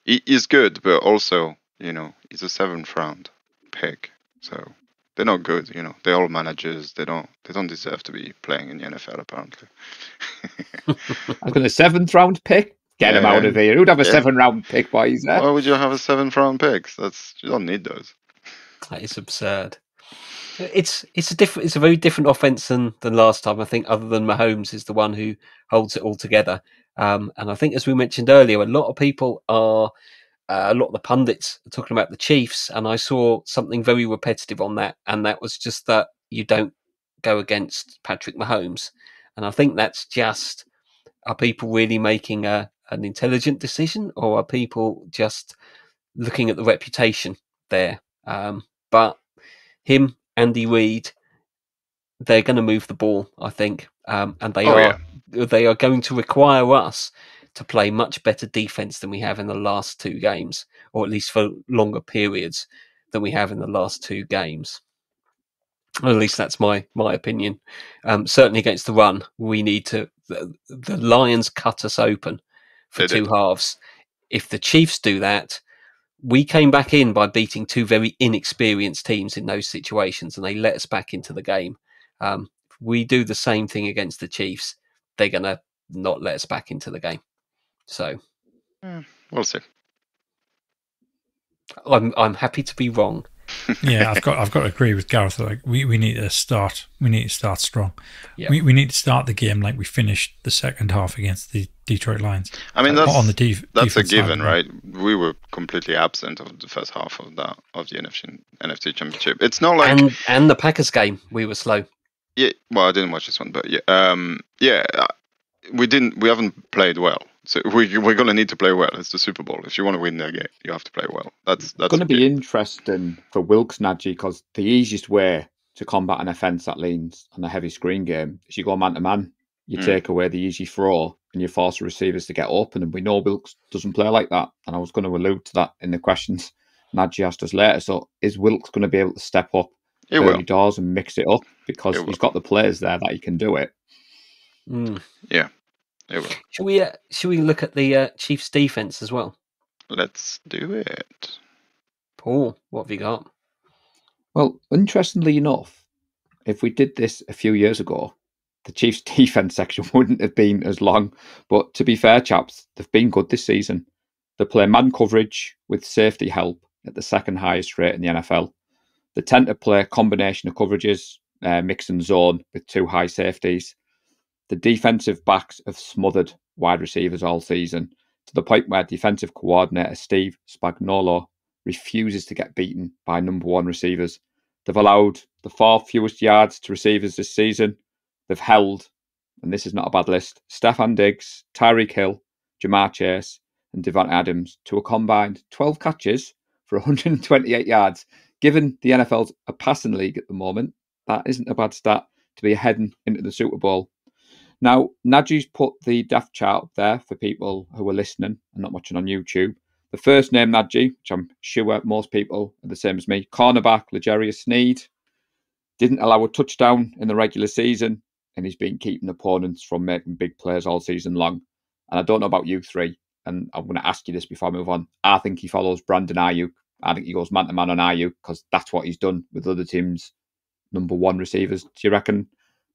he's good, but also, he's a 7th round pick, so they're not good. They're all managers. They don't deserve to be playing in the NFL, apparently. I was going to 7th round pick. Get him out of here. Who'd have a 7th round pick, boys? Why would you have a 7th round pick? You don't need those. That is absurd. It's a very different offense than last time. I think, other than Mahomes is the one who holds it all together. And I think, as we mentioned earlier, a lot of the pundits are talking about the Chiefs, and I saw something very repetitive on that, and that was just that you don't go against Patrick Mahomes. And I think that's just, are people really making an intelligent decision, or are people just looking at the reputation there? But him, Andy Reid, they're going to move the ball, I think, and they are going to require us to play much better defense than we have in the last 2 games, or at least for longer periods than we have in the last 2 games. Or at least that's my opinion. Certainly against the run, we need to. The Lions cut us open for 2 halves. If the Chiefs do that, we came back in by beating 2 very inexperienced teams in those situations, and they let us back into the game. If we do the same thing against the Chiefs, they're going to not let us back into the game. So we'll see. I'm happy to be wrong. Yeah, I've got to agree with Gareth. Like we need to start strong. Yep. We need to start the game like we finished the second half against the Detroit Lions. I mean, that's a given, side, right? We were completely absent of the first half of the NFC Championship. It's not like and the Packers game we were slow. Yeah, well, I didn't watch this one, but we haven't played well. So we're going to need to play well. It's the Super Bowl. If you want to win the game, you have to play well. That's going to be interesting for Wilks, Nadji, because the easiest way to combat an offence that leans on a heavy screen game is you go man-to-man. You take away the easy throw and you force the receivers to get open. And we know Wilks doesn't play like that. And I was going to allude to that in the questions Nadji asked us later. So is Wilks going to be able to step up early doors and mix it up? Because he's got the players there that he can do it. Yeah. Should we look at the Chiefs' defense as well? Let's do it. Paul, what have you got? Well, interestingly enough, if we did this a few years ago, the Chiefs' defense section wouldn't have been as long. But to be fair, chaps, they've been good this season. They play man coverage with safety help at the 2nd highest rate in the NFL. They tend to play a combination of coverages, mix and zone with 2 high safeties. The defensive backs have smothered wide receivers all season, to the point where defensive coordinator Steve Spagnuolo refuses to get beaten by number 1 receivers. They've allowed the 4th fewest yards to receivers this season. They've held, and this is not a bad list, Stefan Diggs, Tyreek Hill, Jamar Chase, and Devontae Adams to a combined 12 catches for 128 yards. Given the NFL's a passing league at the moment, that isn't a bad stat to be heading into the Super Bowl. Now, Nadji's put the depth chart up there for people who are listening and not watching on YouTube. The first name, Nadji, which I'm sure most people are the same as me, cornerback L'Jarius Sneed, didn't allow a touchdown in the regular season, and he's been keeping opponents from making big plays all season long. And I don't know about you 3, and I'm going to ask you this before I move on. I think he follows Brandon Ayuk. I think he goes man-to-man on Ayuk because that's what he's done with other teams' number 1 receivers. Do you reckon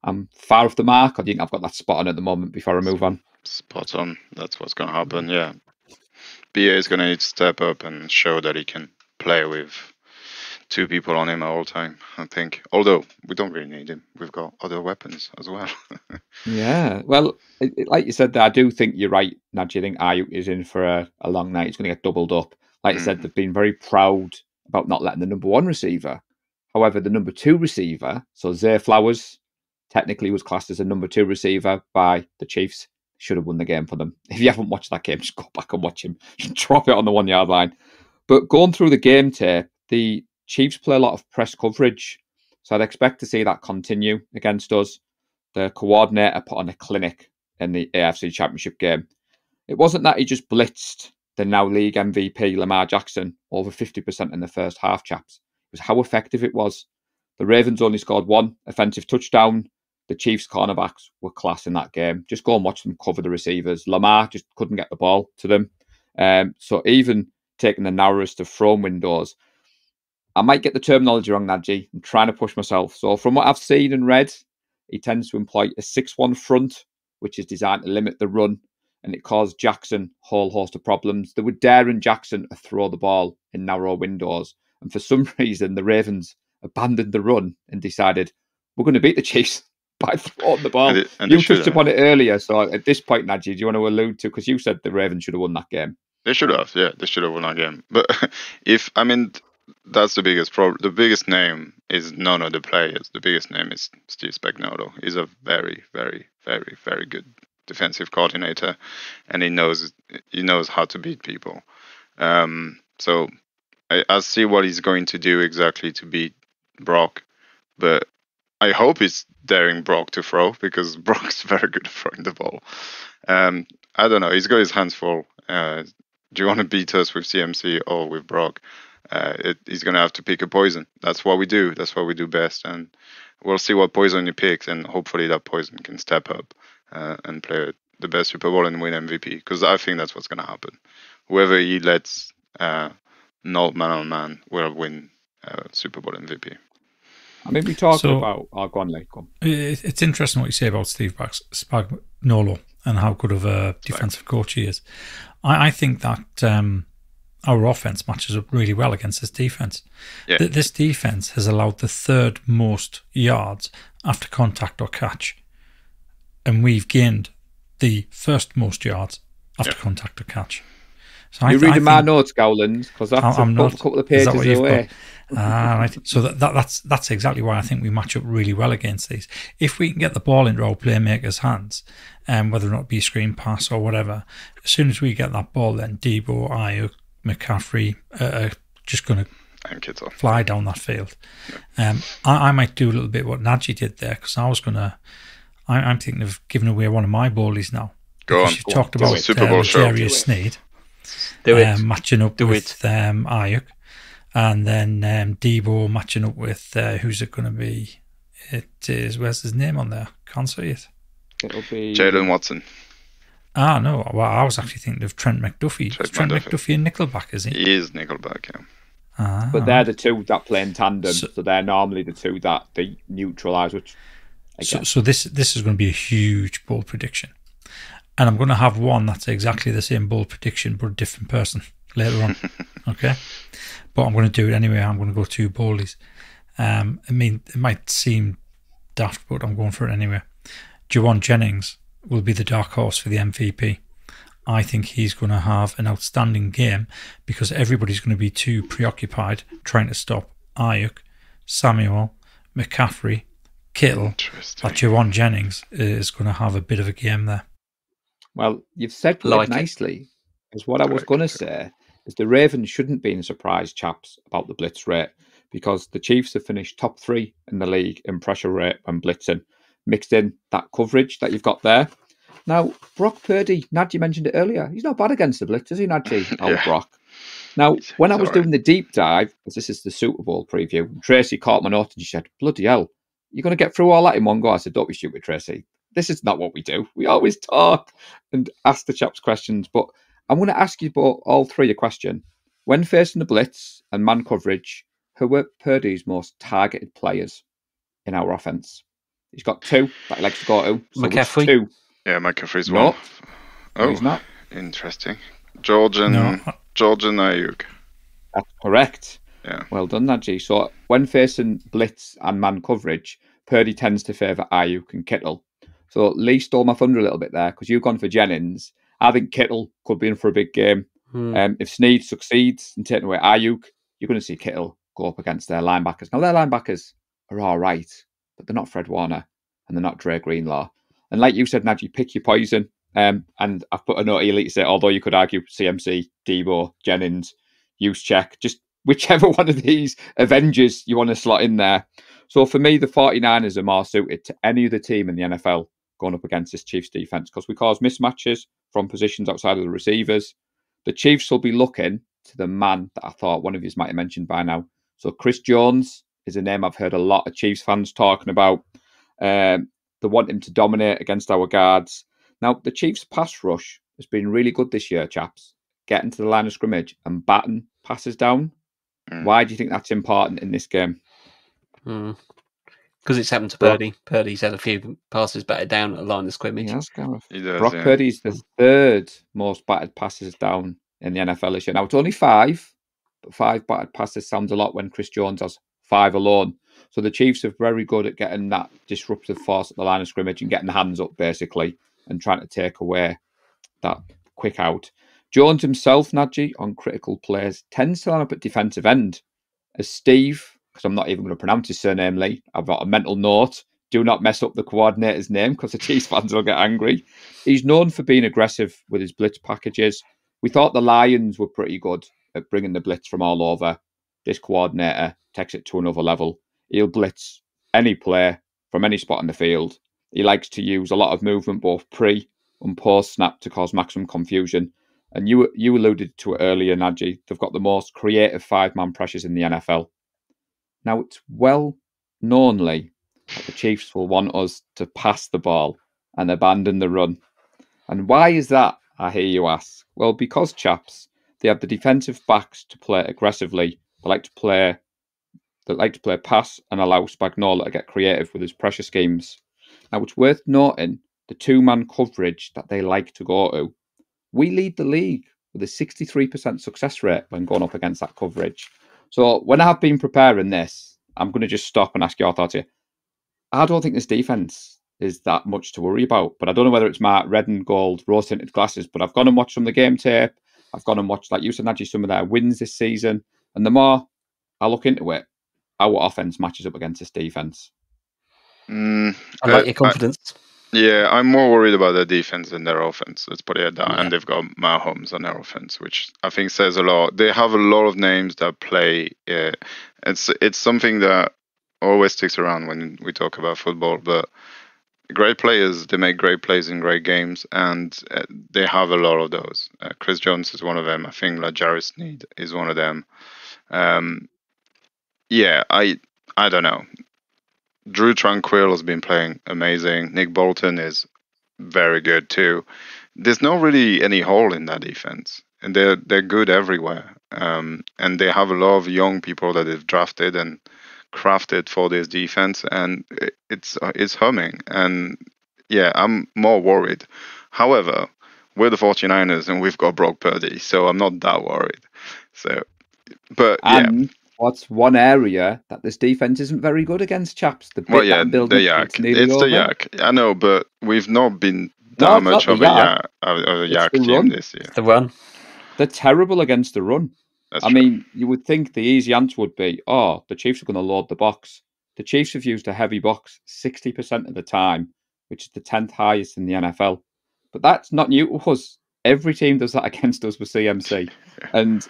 I'm far off the mark, or do you think I've got that spot on at the moment before I move on? Spot on. That's what's going to happen, yeah. BA is going to need to step up and show that he can play with 2 people on him all the time, I think. Although, we don't really need him. We've got other weapons as well. Yeah, well, like you said there, I do think you're right, Nadji. I think Ayuk is in for a long night. He's going to get doubled up. Like you said, they've been very proud about not letting the number one receiver. However, the number two receiver, so Zay Flowers, technically was classed as a number two receiver by the Chiefs. Should have won the game for them. If you haven't watched that game, just go back and watch him. Drop it on the 1 yard line. But going through the game tape, the Chiefs play a lot of press coverage. So I'd expect to see that continue against us. The coordinator put on a clinic in the AFC Championship game. It wasn't that he just blitzed the now league MVP Lamar Jackson over 50% in the first half, chaps. It was how effective it was. The Ravens only scored one offensive touchdown. The Chiefs cornerbacks were class in that game. Just go and watch them cover the receivers. Lamar just couldn't get the ball to them. So even taking the narrowest of thrown windows, I might get the terminology wrong, Nadji. I'm trying to push myself. So from what I've seen and read, he tends to employ a 6-1 front, which is designed to limit the run, and it caused Jackson a whole host of problems. They were daring Jackson to throw the ball in narrow windows, and for some reason, the Ravens abandoned the run and decided, we're going to beat the Chiefs by throwing the ball. You touched upon it earlier, so at this point, Nadji, do you want to allude to, because you said the Ravens should have won that game. They should have, yeah, they should have won that game. But that's the biggest problem. The biggest name is none of the players. The biggest name is Steve Spagnuolo. He's a very, very, very, very good defensive coordinator, and he knows how to beat people. So I see what he's going to do exactly to beat Brock, but I hope he's daring Brock to throw, because Brock's very good at throwing the ball. I don't know. He's got his hands full. Do you want to beat us with CMC or with Brock? He's going to have to pick a poison. That's what we do. That's what we do best. And we'll see what poison he picks, and hopefully that poison can step up and play the best Super Bowl and win MVP, because I think that's what's going to happen. Whoever he lets not man on man will win Super Bowl MVP. I mean, we talked about... Oh, go on, Lee. Go on. It's interesting what you say about Steve Spagnuolo and how good of a defensive coach he is. I think that our offense matches up really well against this defense. Yeah. This defense has allowed the third most yards after contact or catch, and we've gained the first most yards after contact or catch. So you're reading my notes, Gowland, because that's a couple of pages away. Right. So that's exactly why I think we match up really well against these. If we can get the ball into our playmakers' hands, whether or not it be screen pass or whatever, as soon as we get that ball, then Debo, Ayuk, McCaffrey are just going to fly down that field. Yeah. I might do a little bit what Nadji did there, because I'm thinking of giving away one of my ballies now. Go on. You talked about Super Bowl Darius Sneed. Matching up with Ayuk, and then Debo matching up with who's it going to be? It is, where's his name on there? Can't see it. It'll be Jalen Watson. No, well, I was actually thinking of Trent McDuffie. Trent McDuffie and Nickelback, is he? He is Nickelback, yeah. But they're the two that play in tandem, so they're normally the two that they neutralise. Which so this is going to be a huge bold prediction. And I'm going to have one that's exactly the same bold prediction, but a different person later on. Okay? But I'm going to do it anyway. I'm going to go two boldies. I mean, it might seem daft, but I'm going for it anyway. Jauan Jennings will be the dark horse for the MVP. I think he's going to have an outstanding game, because everybody's going to be too preoccupied trying to stop Ayuk, Samuel, McCaffrey, Kittle. That Jauan Jennings is going to have a bit of a game there. Well, you've said it nicely. Is what I was going to say is the Ravens shouldn't be surprised, chaps, about the blitz rate, because the Chiefs have finished top 3 in the league in pressure rate when blitzing, mixed in that coverage that you've got there. Now, Brock Purdy, Nadji mentioned it earlier. He's not bad against the blitz, is he, Nadji? Brock. Now, when I was doing the deep dive, because this is the Super Bowl preview, Tracy caught my note and she said, bloody hell, you're going to get through all that in one go? I said, don't be stupid, Tracy. This is not what we do. We always talk and ask the chaps questions. But I'm going to ask you all three a question. When facing the blitz and man coverage, who were Purdy's most targeted players in our offense? He's got 2 that he likes to go to. So McCaffrey? 2. Yeah, McCaffrey's one. Oh, he's not. Interesting. George and Ayuk. That's correct. Yeah. Well done, Nadji. So when facing blitz and man coverage, Purdy tends to favour Ayuk and Kittle. So Lee stole my thunder a little bit there because you've gone for Jennings. I think Kittle could be in for a big game. If Snead succeeds in taking away Ayuk, you're going to see Kittle go up against their linebackers. Now, their linebackers are all right, but they're not Fred Warner and they're not Dre Greenlaw. And like you said, Najee, pick your poison. And I've put a note here to say, although you could argue CMC, Debo, Jennings, Juszczyk, just whichever one of these Avengers you want to slot in there. So for me, the 49ers are more suited to any other team in the NFL going up against this Chiefs defense because we cause mismatches from positions outside of the receivers. The Chiefs will be looking to the man that I thought one of you might have mentioned by now. So Chris Jones is a name I've heard a lot of Chiefs fans talking about. They want him to dominate against our guards. Now, the Chiefs' pass rush has been really good this year, chaps, getting to the line of scrimmage and batting passes down. Why do you think that's important in this game? Because it's happened to Purdy. Purdy's had a few passes batted down at the line of scrimmage. Yes, Gareth. He does, Brock Purdy's the third most batted passes down in the NFL this year. Now, it's only 5, but 5 batted passes sounds a lot when Chris Jones has 5 alone. So the Chiefs are very good at getting that disruptive force at the line of scrimmage and getting the hands up, basically, and trying to take away that quick out. Jones himself, Najee, on critical plays, tends to line up at defensive end. As Steve, because I'm not even going to pronounce his surname, Lee, I've got a mental note. Do not mess up the coordinator's name because the Chiefs fans will get angry. He's known for being aggressive with his blitz packages. We thought the Lions were pretty good at bringing the blitz from all over. This coordinator takes it to another level. He'll blitz any player from any spot in the field. He likes to use a lot of movement, both pre and post snap, to cause maximum confusion. And you alluded to it earlier, Najee. They've got the most creative 5-man pressures in the NFL. Now, it's well knownly that the Chiefs will want us to pass the ball and abandon the run. And why is that, I hear you ask? Well, because, chaps, they have the defensive backs to play aggressively. They like to play pass and allow Spagnuolo to get creative with his pressure schemes. Now, it's worth noting the 2-man coverage that they like to go to. We lead the league with a 63% success rate when going up against that coverage. So when I've been preparing this, I'm going to just stop and ask your thoughts here. I don't think this defense is that much to worry about, but I don't know whether it's my red and gold rose-tinted glasses, but I've gone and watched some of the game tape. I've gone and watched, like you said, Najee, some of their wins this season. And the more I look into it, our offense matches up against this defense. I like your confidence. I'm more worried about their defense than their offense. Let's put it at that. Yeah. And they've got Mahomes on their offense, which I think says a lot. They have a lot of names that play. It's something that always sticks around when we talk about football. But great players, they make great plays in great games, and they have a lot of those. Chris Jones is one of them. I think L'Jarius Sneed is one of them. I don't know. Drew Tranquill has been playing amazing. Nick Bolton is very good too. There's not really any hole in that defense, and they're good everywhere. And they have a lot of young people that they've drafted and crafted for this defense, and it's humming. And I'm more worried. However, we're the 49ers, and we've got Brock Purdy, so I'm not that worried. So, but what's one area that this defense isn't very good against, chaps? The yak. It's the yak. I know, but we've not been that much of a yak team this year. The run. They're terrible against the run. That's I mean, you would think the easy answer would be, the Chiefs are going to load the box. The Chiefs have used a heavy box 60% of the time, which is the 10th highest in the NFL. But that's not new to us. Every team does that against us with CMC. And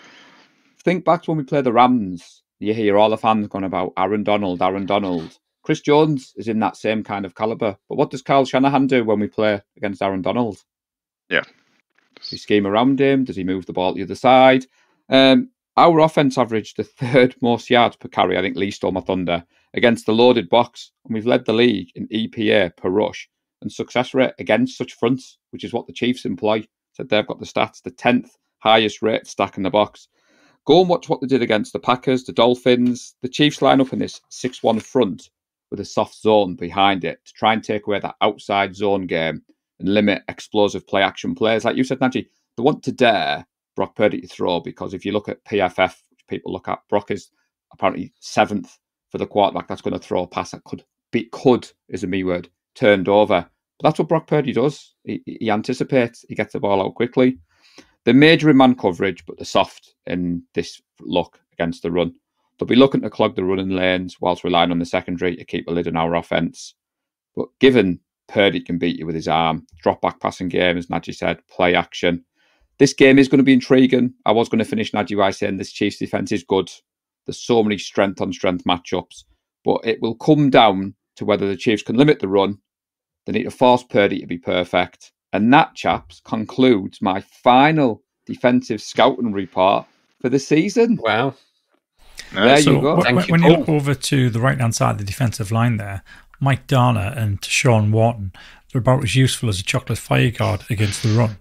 think back to when we played the Rams. You hear all the fans going about Aaron Donald. Chris Jones is in that same kind of caliber. But what does Kyle Shanahan do when we play against Aaron Donald? Yeah. Does he scheme around him? Does he move the ball to the other side? Our offense averaged the 3rd most yards per carry. I think Lee stole my thunder against the loaded box. And we've led the league in EPA per rush and success rate against such fronts, which is what the Chiefs employ. So they've got the stats, the 10th highest rate stack in the box. Go and watch what they did against the Packers, the Dolphins. The Chiefs line up in this 6-1 front with a soft zone behind it to try and take away that outside zone game and limit explosive play action plays. Like you said, Najee, they want to dare Brock Purdy to throw, because if you look at PFF, which people look at, Brock is apparently 7th for the quarterback that's going to throw a pass that could is a me word, turned over. But that's what Brock Purdy does. He anticipates, he gets the ball out quickly. They're major in man coverage, but they're soft in this look against the run. They'll be looking to clog the running lanes whilst relying on the secondary to keep a lid on our offence. But given Purdy can beat you with his arm, drop back passing game, as Najee said, play action. This game is going to be intriguing. I was going to finish Najee by saying this Chiefs defence is good. There's so many strength on strength matchups, but it will come down to whether the Chiefs can limit the run. They need to force Purdy to be perfect. And that, chaps, concludes my final defensive scouting report for the season. Wow. There you go. When you look over to the right-hand side of the defensive line there, Mike Darner and Sean Wharton, they're about as useful as a chocolate fireguard against the run.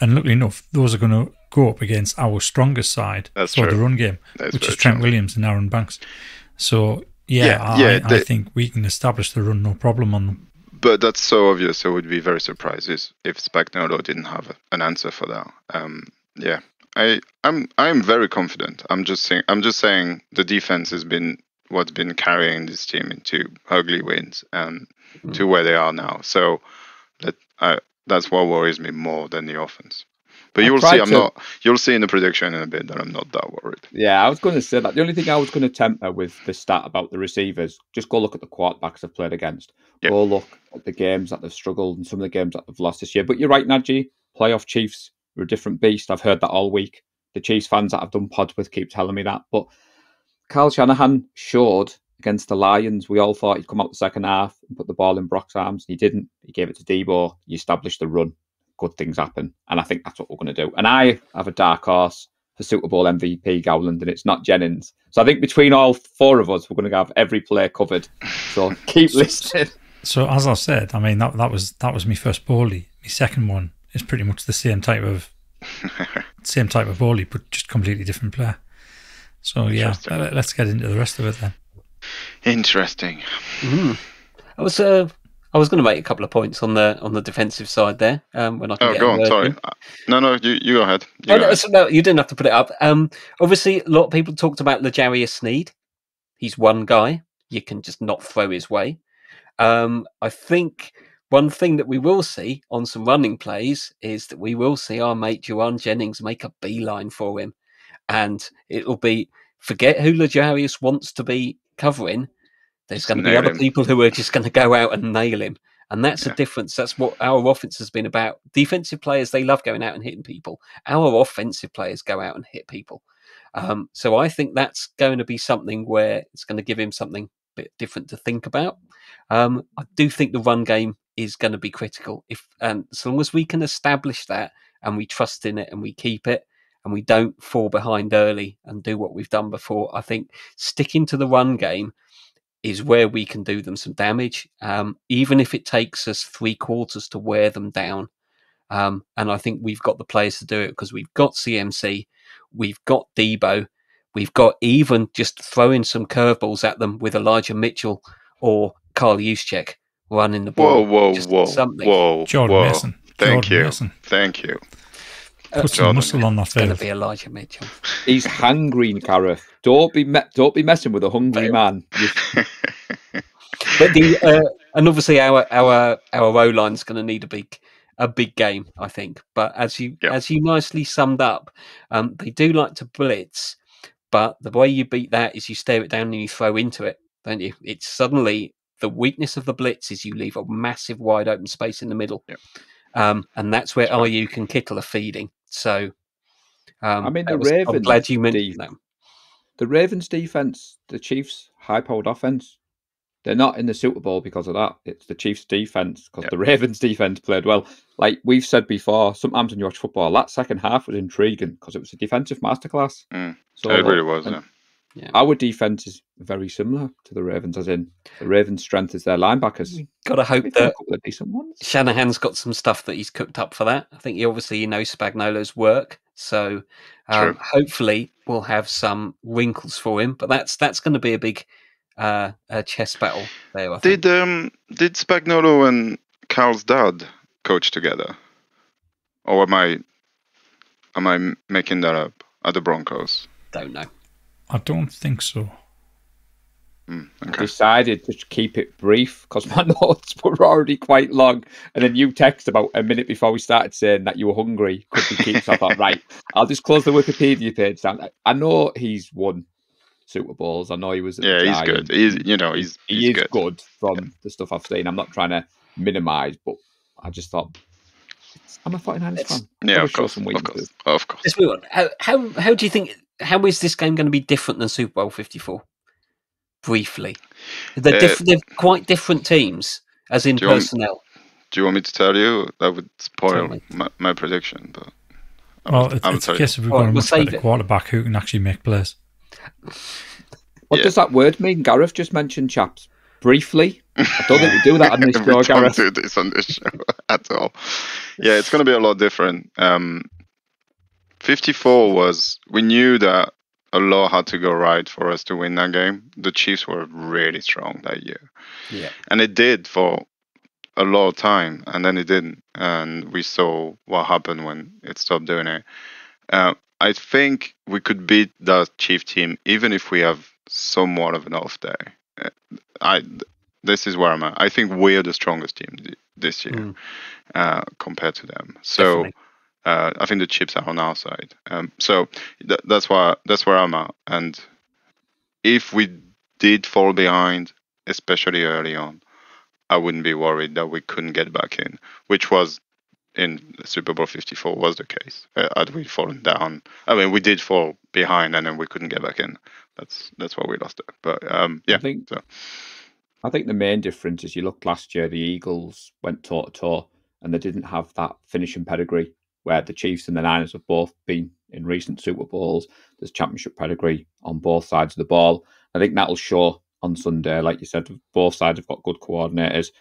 And luckily enough, those are going to go up against our strongest side for the run game, which is Trent Williams and Aaron Banks. So, I think we can establish the run no problem on them. But that's so obvious. I would be very surprised if Spagnuolo didn't have an answer for that. I'm very confident. I'm just saying the defense has been what's been carrying this team into ugly wins and to where they are now. So that's what worries me more than the offense. But you'll see. You'll see in the prediction in a bit that I'm not that worried. Yeah, I was going to say that. The only thing I was going to temper with the stat about the receivers, just go look at the quarterbacks they've played against. Yep. Go look at the games that they've struggled and some of the games that they've lost this year. But you're right, Najee. Playoff Chiefs are a different beast. I've heard that all week. The Chiefs fans that I've done pods with keep telling me that. But Kyle Shanahan showed against the Lions. We all thought he'd come out the second half and put the ball in Brock's arms. He didn't. He gave it to Debo. He established the run. Good things happen. And I think that's what we're going to do. And I have a dark horse for Super Bowl MVP Gowland, and it's not Jennings. So I think between all four of us, we're going to have every player covered. So keep listening. So as I said, I mean, that was my first bowlie. My second one is pretty much the same type of bowlie, but just completely different player. So yeah, let's get into the rest of it then. Interesting. I was going to make a couple of points on the defensive side there. When I can go on. Sorry. No, you go ahead. No, you didn't have to put it up. Obviously, a lot of people talked about L'Jarius Sneed. He's one guy you can just not throw his way. I think one thing that we will see on some running plays is that we will see our mate Jauan Jennings make a beeline for him, and it'll be forget who L'Jarius wants to be covering. There's going to be other people who are just going to go out and nail him. And that's a difference. That's what our offense has been about. Defensive players, they love going out and hitting people. Our offensive players go out and hit people. So I think that's going to be something where it's going to give him something a bit different to think about. I do think the run game is going to be critical. As long as we can establish that and we trust in it and we keep it and we don't fall behind early and do what we've done before, I think sticking to the run game is where we can do them some damage, even if it takes us 3 quarters to wear them down. And I think we've got the players to do it because we've got CMC, we've got Debo, we've got even just throwing some curveballs at them with Elijah Mitchell or Carl Juszczyk running the ball. Whoa. Jordan Mason. Thank you. Put some muscle on that It's going to be Elijah Mitchell. He's hungry, Gareth. Don't be messing with a hungry man. But and obviously our O line is going to need a big game, I think. But as you nicely summed up, they do like to blitz, but the way you beat that is you stare it down and you throw into it, don't you? It's suddenly the weakness of the blitz is you leave a massive wide open space in the middle. Yep. And that's where Ayuk and Kittle are feeding. So, I mean, Ravens. I'm glad you mentioned that. The Ravens' defense, the Chiefs' high-powered offense, they're not in the Super Bowl because of that. It's the Chiefs' defense because the Ravens' defense played well. Like we've said before, sometimes when you watch football, that second half was intriguing because it was a defensive masterclass. So it really was. Yeah. Our defense is very similar to the Ravens, as in the Ravens' strength is their linebackers. Got to hope that a couple of decent ones. Shanahan's got some stuff that he's cooked up for that. I think he knows Spagnuolo's work, so hopefully we'll have some wrinkles for him. But that's going to be a big chess battle there. I think. Did Spagnuolo and Carl's dad coach together, or am I making that up at the Broncos? Don't know. I don't think so. I decided to keep it brief because my notes were already quite long. And then you text about a minute before we started saying that you were hungry. Could we keep? So I thought, right, I'll just close the Wikipedia page down. I know he's won Super Bowls. I know he was. At the he's Giants. good. He is good from the stuff I've seen. I'm not trying to minimise, but I just thought I'm a 49ers fan. Yeah, of course. Let's move on. How do you think? How is this game going to be different than Super Bowl 54? Briefly, they're quite different teams, as in personnel. Do you want me to tell you? That would spoil my prediction. But it's a case of we've got a much better quarterback who can actually make plays. What does that word mean? Gareth just mentioned, chaps. Briefly, I don't think we do that on this show. We don't do this on this show at all. Yeah, it's going to be a lot different. 54 was, we knew that a lot had to go right for us to win that game. The Chiefs were really strong that year. Yeah. And it did for a lot of time, and then it didn't. And we saw what happened when it stopped doing it. I think we could beat that Chief team even if we have somewhat of an off day. This is where I'm at. I think we're the strongest team this year compared to them. So I think the chips are on our side. So that's where I'm at. And if we did fall behind, especially early on, I wouldn't be worried that we couldn't get back in, which was in Super Bowl 54 was the case. Had we fallen down, I mean, we did fall behind and then we couldn't get back in. That's why we lost it. But I think the main difference is you look last year, the Eagles went toe to toe and they didn't have that finishing pedigree where the Chiefs and the Niners have both been in recent Super Bowls. There's championship pedigree on both sides of the ball. I think that'll show on Sunday. Like you said, both sides have got good coordinators.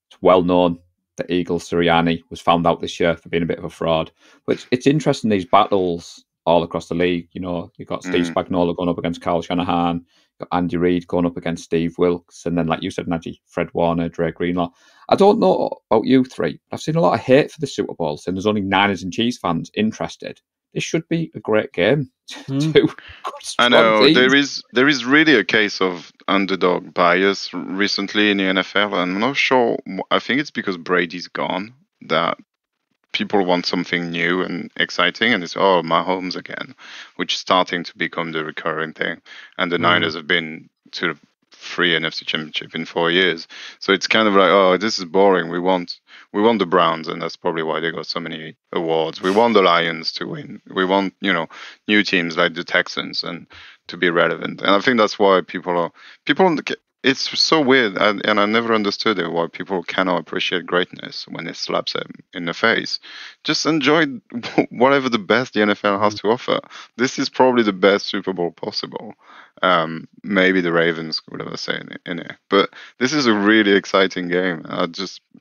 It's well known that Eagles Sirianni was found out this year for being a bit of a fraud. But it's interesting, these battles all across the league. You know, you've got Steve Spagnuolo going up against Kyle Shanahan, you've got Andy Reid going up against Steve Wilkes, and then, like you said, Najee, Fred Warner, Dre Greenlaw. I don't know about you three, but I've seen a lot of hate for the Super Bowl, saying there's only Niners and Chiefs fans interested. This should be a great game. I know there is really a case of underdog bias recently in the NFL. I'm not sure. I think it's because Brady's gone that people want something new and exciting, and it's Mahomes again, which is starting to become the recurring thing. And the Niners have been to the 3 NFC Championship in 4 years, so it's kind of like, this is boring. We want the Browns, and that's probably why they got so many awards. We want the Lions to win. We want new teams like the Texans and to be relevant. And I think that's why people. It's so weird, and I never understood it, why people cannot appreciate greatness when it slaps them in the face. Just enjoy whatever the best the NFL has to offer. This is probably the best Super Bowl possible. Maybe the Ravens would have a say in it, but this is a really exciting game.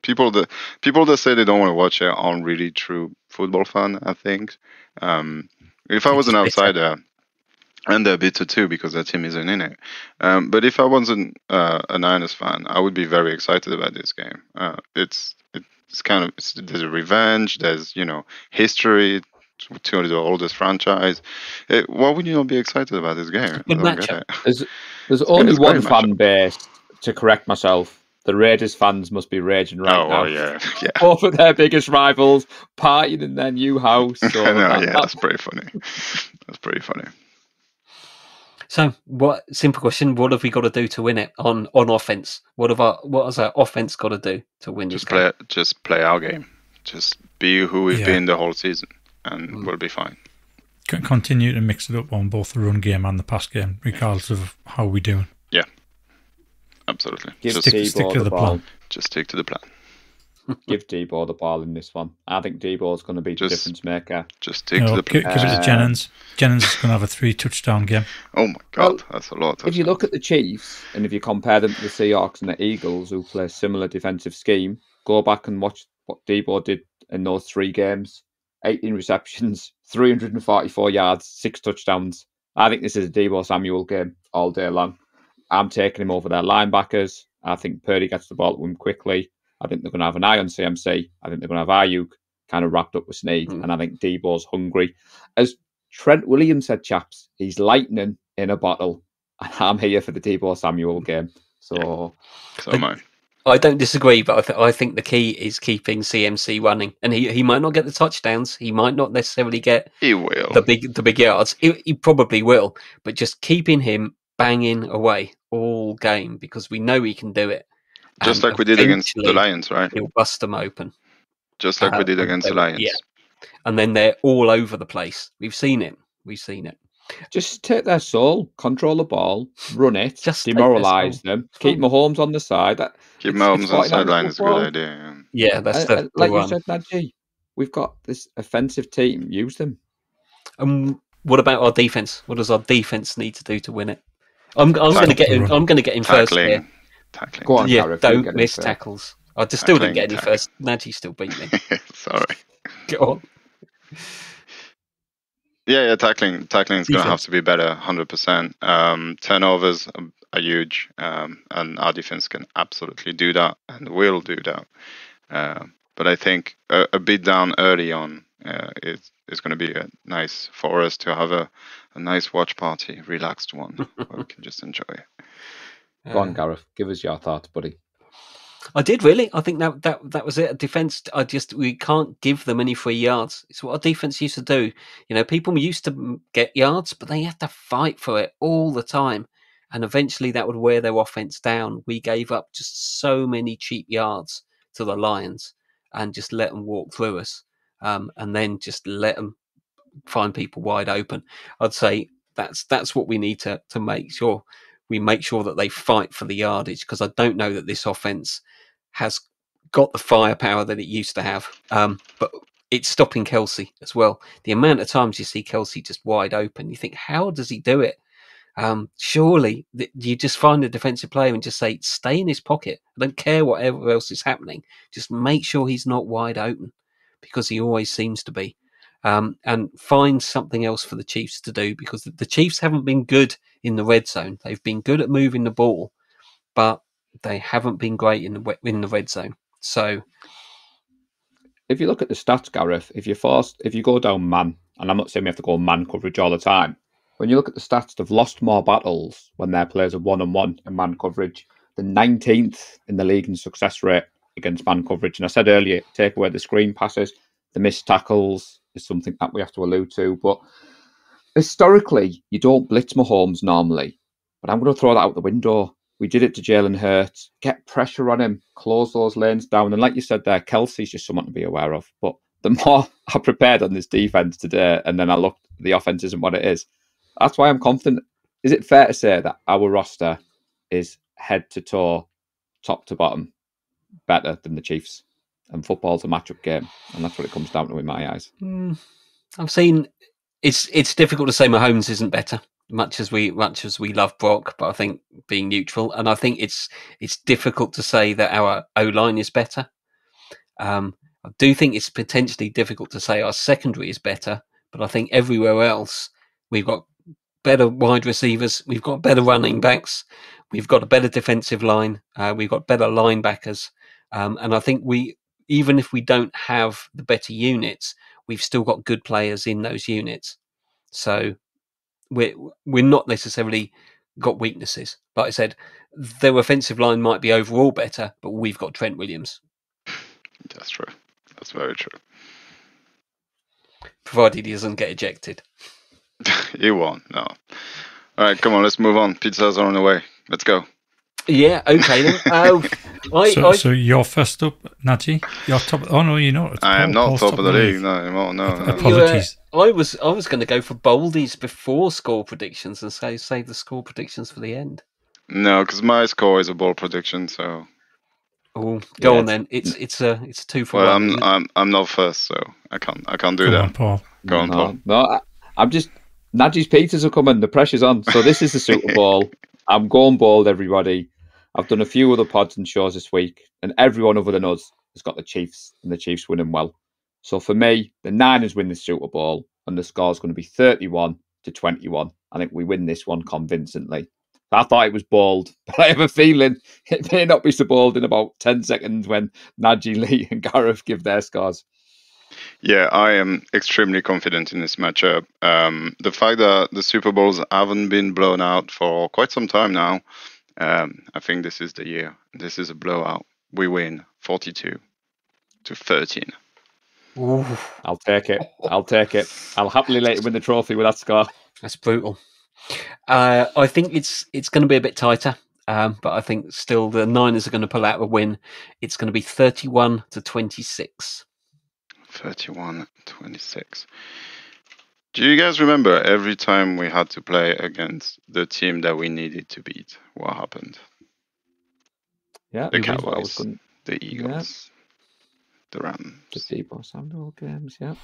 People that say they don't want to watch it aren't really true football fan, I think. If I was an outsider. And they're bitter too because their team isn't in it. But if I wasn't a Niners fan, I would be very excited about this game. It's there's a revenge. There's history to the oldest franchise. Why would you not be excited about this game? There's only one fan base, to correct myself. The Raiders fans must be raging now. Oh, yeah. Both of their biggest rivals partying in their new house. So that's pretty funny. That's pretty funny. So, simple question: what have we got to do to win it on offense? What has our offense got to do to win this game? Just play our game. Just be who we've been the whole season, and we'll be fine. Continue to mix it up on both the run game and the pass game, regardless of how we're doing. Yeah, absolutely. Stick to the plan. Just stick to the plan. Give Debo the ball in this one. I think Debo's going to be the difference maker. Just stick to the plan. Give it to Jennings. Jennings is going to have a 3-touchdown game. Oh my God, that's a lot. If you look at the Chiefs, and if you compare them to the Seahawks and the Eagles, who play a similar defensive scheme, go back and watch what Debo did in those 3 games. 18 receptions, 344 yards, 6 touchdowns. I think this is a Debo Samuel game all day long. I'm taking him over their linebackers. I think Purdy gets the ball to him quickly. I think they're going to have an eye on CMC. I think they're going to have Ayuk kind of wrapped up with Snead. And I think Debo's hungry. As Trent Williams said, chaps, he's lightning in a bottle. And I'm here for the Deebo Samuel game. So am I. I don't disagree, but I think the key is keeping CMC running, and he might not get the touchdowns. He might not necessarily get He will. the big yards. He probably will, but just keeping him banging away all game because we know he can do it. Just like we did against the Lions, right? He'll bust them open. Just like we did against the Lions. Yeah. And then they're all over the place. We've seen it. Just take their soul, control the ball, run it, Just demoralise them, keep Mahomes on the side. Keep Mahomes on the sideline is a good idea. Yeah, that's the like one. you said, Najee, we've got this offensive team. Use them. What about our defense? What does our defense need to do to win it? I'm going to get him. I'm going to get him first here. Tackling. Go on, yeah, Gareth, don't miss tackles. I just still didn't get any first. Najee still beat me. Sorry. Go on. Yeah, tackling is going to have to be better, 100%. Turnovers are huge, and our defense can absolutely do that and will do that. But I think a beat down early on is going to be nice for us to have a nice watch party, relaxed one, where we can just enjoy it. Go on, Gareth. Give us your thoughts, buddy. I did really. I think that was it. Defense. We can't give them any free yards. It's what our defense used to do. You know, people used to get yards, but they had to fight for it all the time, and eventually that would wear their offense down. We gave up just so many cheap yards to the Lions, and just let them walk through us, and then just let them find people wide open. I'd say that's what we need to make sure. We make sure that they fight for the yardage, because I don't know that this offense has got the firepower that it used to have. But it's stopping Kelsey as well. The amount of times you see Kelsey just wide open, you think, how does he do it? Surely you just find a defensive player and just say, stay in his pocket. I don't care whatever else is happening. Just make sure he's not wide open, because he always seems to be. And find something else for the Chiefs to do, because the Chiefs haven't been good in the red zone. They've been good at moving the ball, but they haven't been great in the red zone. So, if you look at the stats, Gareth, if you go down man, and I'm not saying we have to go man coverage all the time, when you look at the stats, they've lost more battles when their players are one-on-one in man coverage. The 19th in the league in success rate against man coverage. And I said earlier, take away the screen passes, the missed tackles is something that we have to allude to. But historically, you don't blitz Mahomes normally. But I'm going to throw that out the window. We did it to Jalen Hurts. Get pressure on him. Close those lanes down. And like you said there, Kelsey's just someone to be aware of. But the more I prepared on this defense today, and then I looked, the offense isn't what it is. That's why I'm confident. Is it fair to say that our roster is head to toe, top to bottom, better than the Chiefs? And football's a matchup game, and that's what it comes down to in my eyes. I've seen it's difficult to say Mahomes isn't better, much as we love Brock, but I think being neutral, and I think it's difficult to say that our O-line is better. I do think it's potentially difficult to say our secondary is better, but I think everywhere else we've got better wide receivers, we've got better running backs, we've got a better defensive line, we've got better linebackers, and I think even if we don't have the better units, we've still got good players in those units. So we're not necessarily got weaknesses. Like I said, their offensive line might be overall better, but we've got Trent Williams. That's true. That's very true. Provided he doesn't get ejected. He won't, no. All right, come on, let's move on. Pizzas are on the way. Let's go. Yeah, okay then. So you're first up, Najee. You're top. Oh no, you're not. I am not top of the league. No anymore. No. Apologies. I was going to go for boldies before score predictions and save the score predictions for the end. No, because my score is a bold prediction. So. Oh, go on then. It's a 2 for 1. Well, I'm not first, so I can't do that. On, Paul. Go on, Paul. No, I'm just Najee's Peters are coming. The pressure's on. So this is the Super Bowl. I'm going bold, everybody. I've done a few other pods and shows this week, and everyone other than us has got the Chiefs, and the Chiefs winning well. So for me, the Niners win the Super Bowl, and the score's going to be 31-21. I think we win this one convincingly. I thought it was bold, but I have a feeling it may not be so bold in about 10 seconds when Najee, Lee, and Gareth give their scores. Yeah, I am extremely confident in this matchup. The fact that the Super Bowls haven't been blown out for quite some time now, I think this is the year. This is a blowout. We win 42-13. Ooh, I'll take it. I'll happily let you win the trophy with that score. that's brutal. I think it's going to be a bit tighter, but I think still the Niners are going to pull out a win. It's going to be 31-26. 31-26. Do you guys remember every time we had to play against the team that we needed to beat? What happened? Yeah, The I was Cowboys, gonna- the Eagles, the Rams. the Debo Samuel games. Yeah.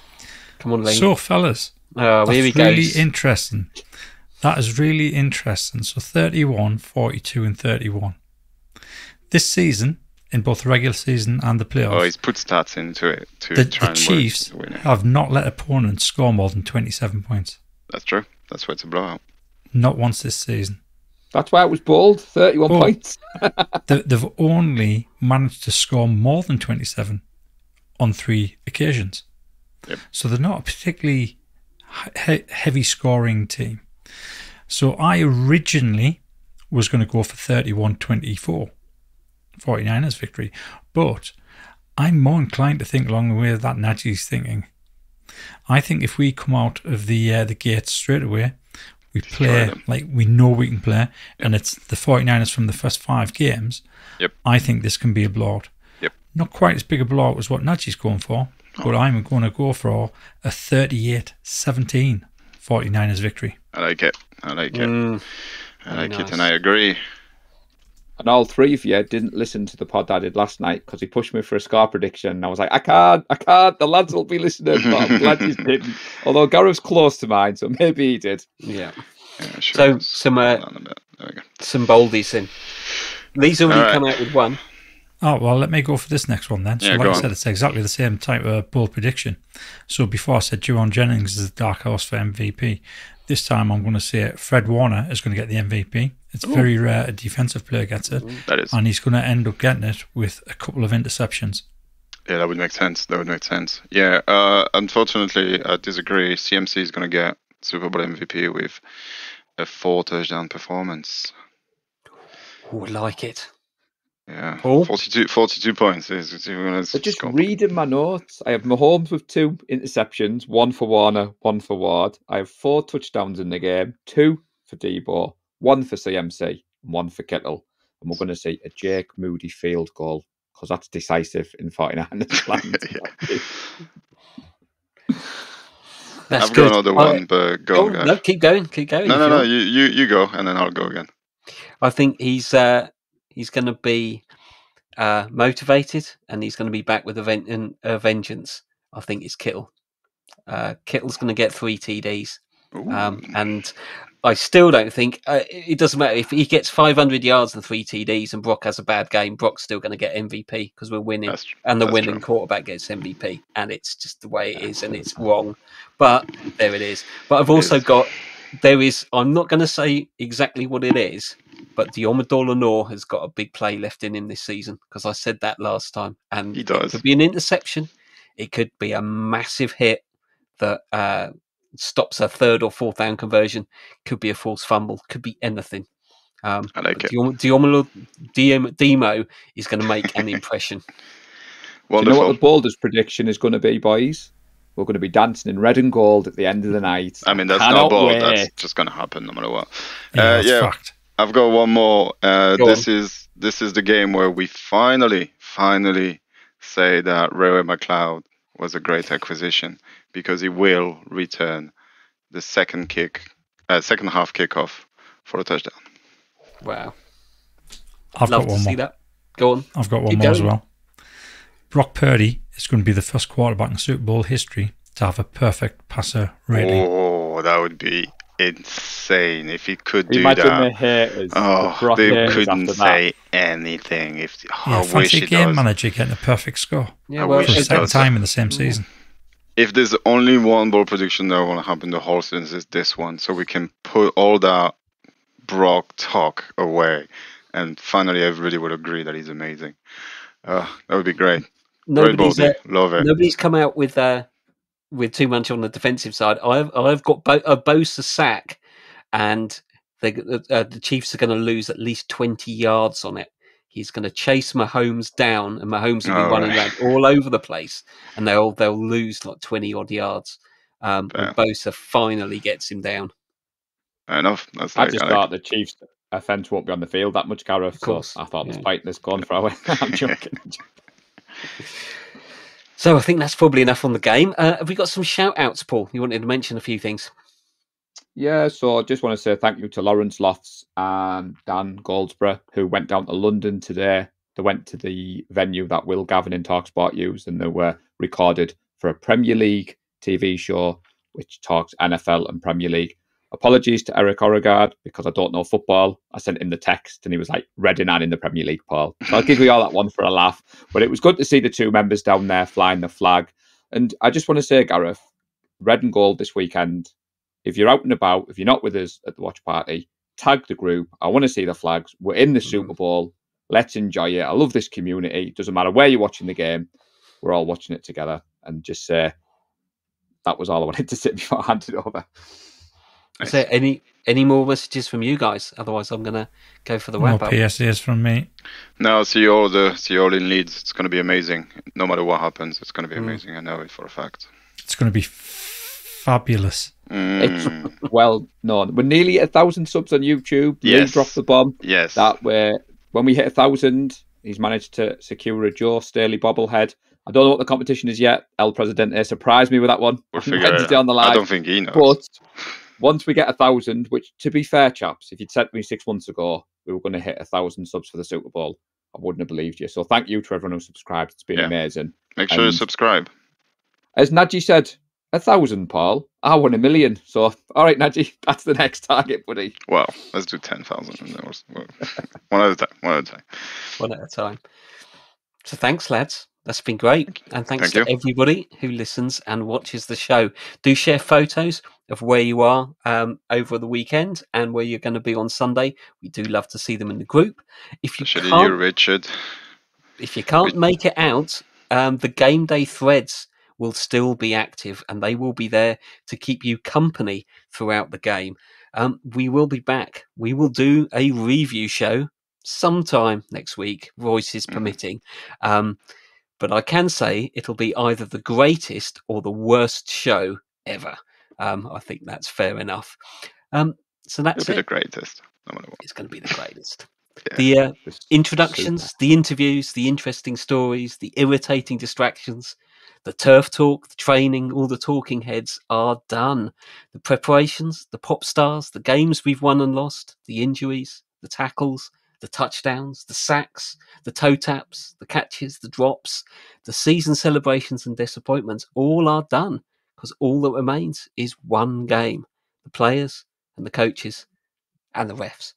Come on, Lee. So, fellas, Oh, here he that's really goes. interesting. That is really interesting. So 31, 42 and 31. This season, in both the regular season and the Oh, playoffs, he's put stats into it to the try and Chiefs win it. have not let opponents score more than 27 points. That's true. That's why it's a blowout. Not once this season. That's why it was bold. 31 Oh. points. They've only managed to score more than 27 on 3 occasions. Yep. So they're not a particularly heavy scoring team. So I originally was going to go for 31-24, 49ers victory. But I'm more inclined to think along the way that Najee's thinking. I think if we come out of the gates straight away, we play them. like we know we can play, and it's the 49ers from the first 5 games. Yep. I think this can be a blowout. Yep. Not quite as big a blowout as what Najee's going for, but I'm going to go for a 38-17 49ers victory. I like it. I like it. Mm, I like very it, and nice. I agree. And all 3 of you didn't listen to the pod I did last night because he pushed me for a score prediction. And I was like, I can't. The lads will be listening. But I'm glad you didn't. Although Gareth's close to mine, so maybe he did. yeah. Yeah, sure. So, Let's some, slow down a bit. There we go. Some boldies in. Lee's already All right. come out with one. Oh, well, let me go for this next one then. So Yeah, like go I on. said, it's exactly the same type of bold prediction. So before I said Juwan Jennings is the dark horse for MVP. This time I'm going to say Fred Warner is going to get the MVP. It's very rare a defensive player gets it. That is. And he's going to end up getting it with a couple of interceptions. Yeah, that would make sense. Yeah, unfortunately, I disagree. CMC is going to get Super Bowl MVP with a 4 touchdown performance. Oh, like it. Yeah, Paul? 42 points. But just reading my notes, I have Mahomes with 2 interceptions, 1 for Warner, 1 for Ward. I have 4 touchdowns in the game, 2 for Debo, 1 for CMC, and 1 for Kittle. And we're going to see a Jake Moody field goal because that's decisive in 49ers land. That's I've good. got another one, but go. Oh, no, keep going. No, if no, you no. want. You go, and then I'll go again. I think he's going to be motivated, and he's going to be back with a vengeance. I think it's Kittle. Kittle's going to get 3 TDs, Ooh. and I still don't think it doesn't matter if he gets 500 yards and 3 TDs, and Brock has a bad game. Brock's still going to get MVP because we're winning, and the that's winning true. quarterback gets MVP, and it's just the way it is, and it's wrong. But there it is. But I've also got. There is. I'm not going to say exactly what it is, but Diomedor Lenore has got a big play left in him this season because I said that last time, and He does. It could be an interception. It could be a massive hit that stops a 3rd or 4th down conversion. Could be a forced fumble. Could be anything. I like it. Demo is going to make an impression. Do you know Wonderful. what the boldest prediction is going to be, boys? We're going to be dancing in red and gold at the end of the night. I mean, that's Cannot not bold. wait. That's just going to happen no matter what. That's yeah, fact. I've got one more. Go This is the game where we finally say that Ray McLeod was a great acquisition because he will return the second half kickoff for a touchdown. Wow. I've Love got to one see more. that. Go on. I've got one Keep more as going. well. Brock Purdy is going to be the first quarterback in Super Bowl history to have a perfect passer rating. Oh, that would be insane if he could do Imagine the that. haters. the Oh, Brock they haters couldn't after say anything. Yeah, I wish fancy he game does. manager getting a perfect score Yeah, I well, wish for the it second does. time in the same season. If there's only one ball prediction that will happen the whole season, is this one, so we can put all that Brock talk away, and finally everybody would agree that he's amazing. That would be great. Great nobody's ball, love it. nobody's come out with we're too much on the defensive side. I've got a Bosa sack, and the Chiefs are going to lose at least 20 yards on it. He's going to chase Mahomes down, and Mahomes will be running around all over the place, and they'll lose like 20 odd yards. And Bosa finally gets him down. Fair enough. I just thought the Chiefs' offense won't be on the field that much, Gareth. Of course. So I thought this fight this gone for away. I'm joking. So I think that's probably enough on the game. Have we got some shout outs, Paul? You wanted to mention a few things. Yeah, so I just want to say thank you to Lawrence Lofts and Dan Goldsborough, who went down to London today. They went to the venue that Will Gavin and TalkSport used, and they were recorded for a Premier League TV show, which talks NFL and Premier League. Apologies to Eric Oregard, because I don't know football. I sent him the text, and he was like, Reading and in the Premier League, Paul. So I'll give you all that one for a laugh. But it was good to see the two members down there flying the flag. And I just want to say, Gareth, red and gold this weekend. If you're out and about, if you're not with us at the watch party, tag the group. I want to see the flags. We're in the Super Bowl. Let's enjoy it. I love this community. It doesn't matter where you're watching the game. We're all watching it together. And just say that was all I wanted to say before I hand it over. Is there any more messages from you guys? Otherwise, I'm going to go for the wrap up. No PSAs from me. No, see you all in Leeds. It's going to be amazing. No matter what happens, it's going to be amazing. I know it for a fact. It's going to be fabulous. It's well known. We're nearly at 1,000 subs on YouTube. Yes. Dropped the bomb. Yes. That way, when we hit 1,000, he's managed to secure a Joe Staley bobblehead. I don't know what the competition is yet. El Presidente surprised me with that one. We'll figure it out. I don't think he knows. But once we get 1,000, which, to be fair, chaps, if you'd said to me 6 months ago we were going to hit 1,000 subs for the Super Bowl, I wouldn't have believed you. So thank you to everyone who subscribed. It's been amazing. Make sure you subscribe. As Najee said, 1,000, Paul. I won 1 million. So, all right, Najee, that's the next target, buddy. Well, let's do 10,000. One at a time. One at a time. So thanks, lads. That's been great. And thanks to everybody who listens and watches the show. Do share photos of where you are over the weekend and where you're going to be on Sunday. We do love to see them in the group. If you can't, Richard. If you can't make it out, the game day threads will still be active, and they will be there to keep you company throughout the game. We will be back. We will do a review show sometime next week, voices permitting. But I can say it'll be either the greatest or the worst show ever. I think that's fair enough. So that's It'll be the greatest. No matter what. It's going to be the greatest. Yeah. The introductions, the interviews, the interesting stories, the irritating distractions, the turf talk, the training, all the talking heads are done. The preparations, the pop stars, the games we've won and lost, the injuries, the tackles, the touchdowns, the sacks, the toe taps, the catches, the drops, the season celebrations and disappointments, all are done, because all that remains is one game. The players and the coaches and the refs.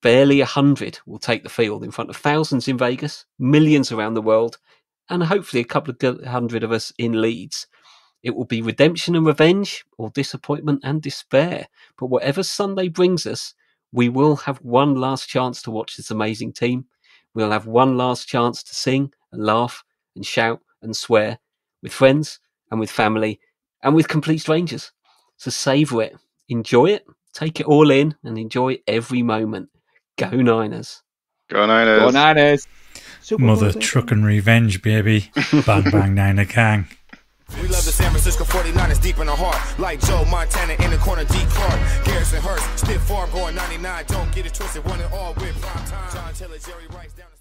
Barely 100 will take the field in front of thousands in Vegas, millions around the world, and hopefully a couple of hundred of us in Leeds. It will be redemption and revenge, or disappointment and despair. But whatever Sunday brings us, we will have one last chance to watch this amazing team. We'll have one last chance to sing and laugh and shout and swear with friends and with family and with complete strangers. So savour it, enjoy it, take it all in, and enjoy every moment. Go Niners. Go Niners. Go Niners. Mother trucking revenge, baby. Bang, bang, Niner Gang. We love the San Francisco 49ers deep in the heart. Like Joe Montana in the corner, D. Clark. Garrison Hurst, stiff farm going 99. Don't get it twisted, one and all with prime time. John Taylor, Jerry Rice down the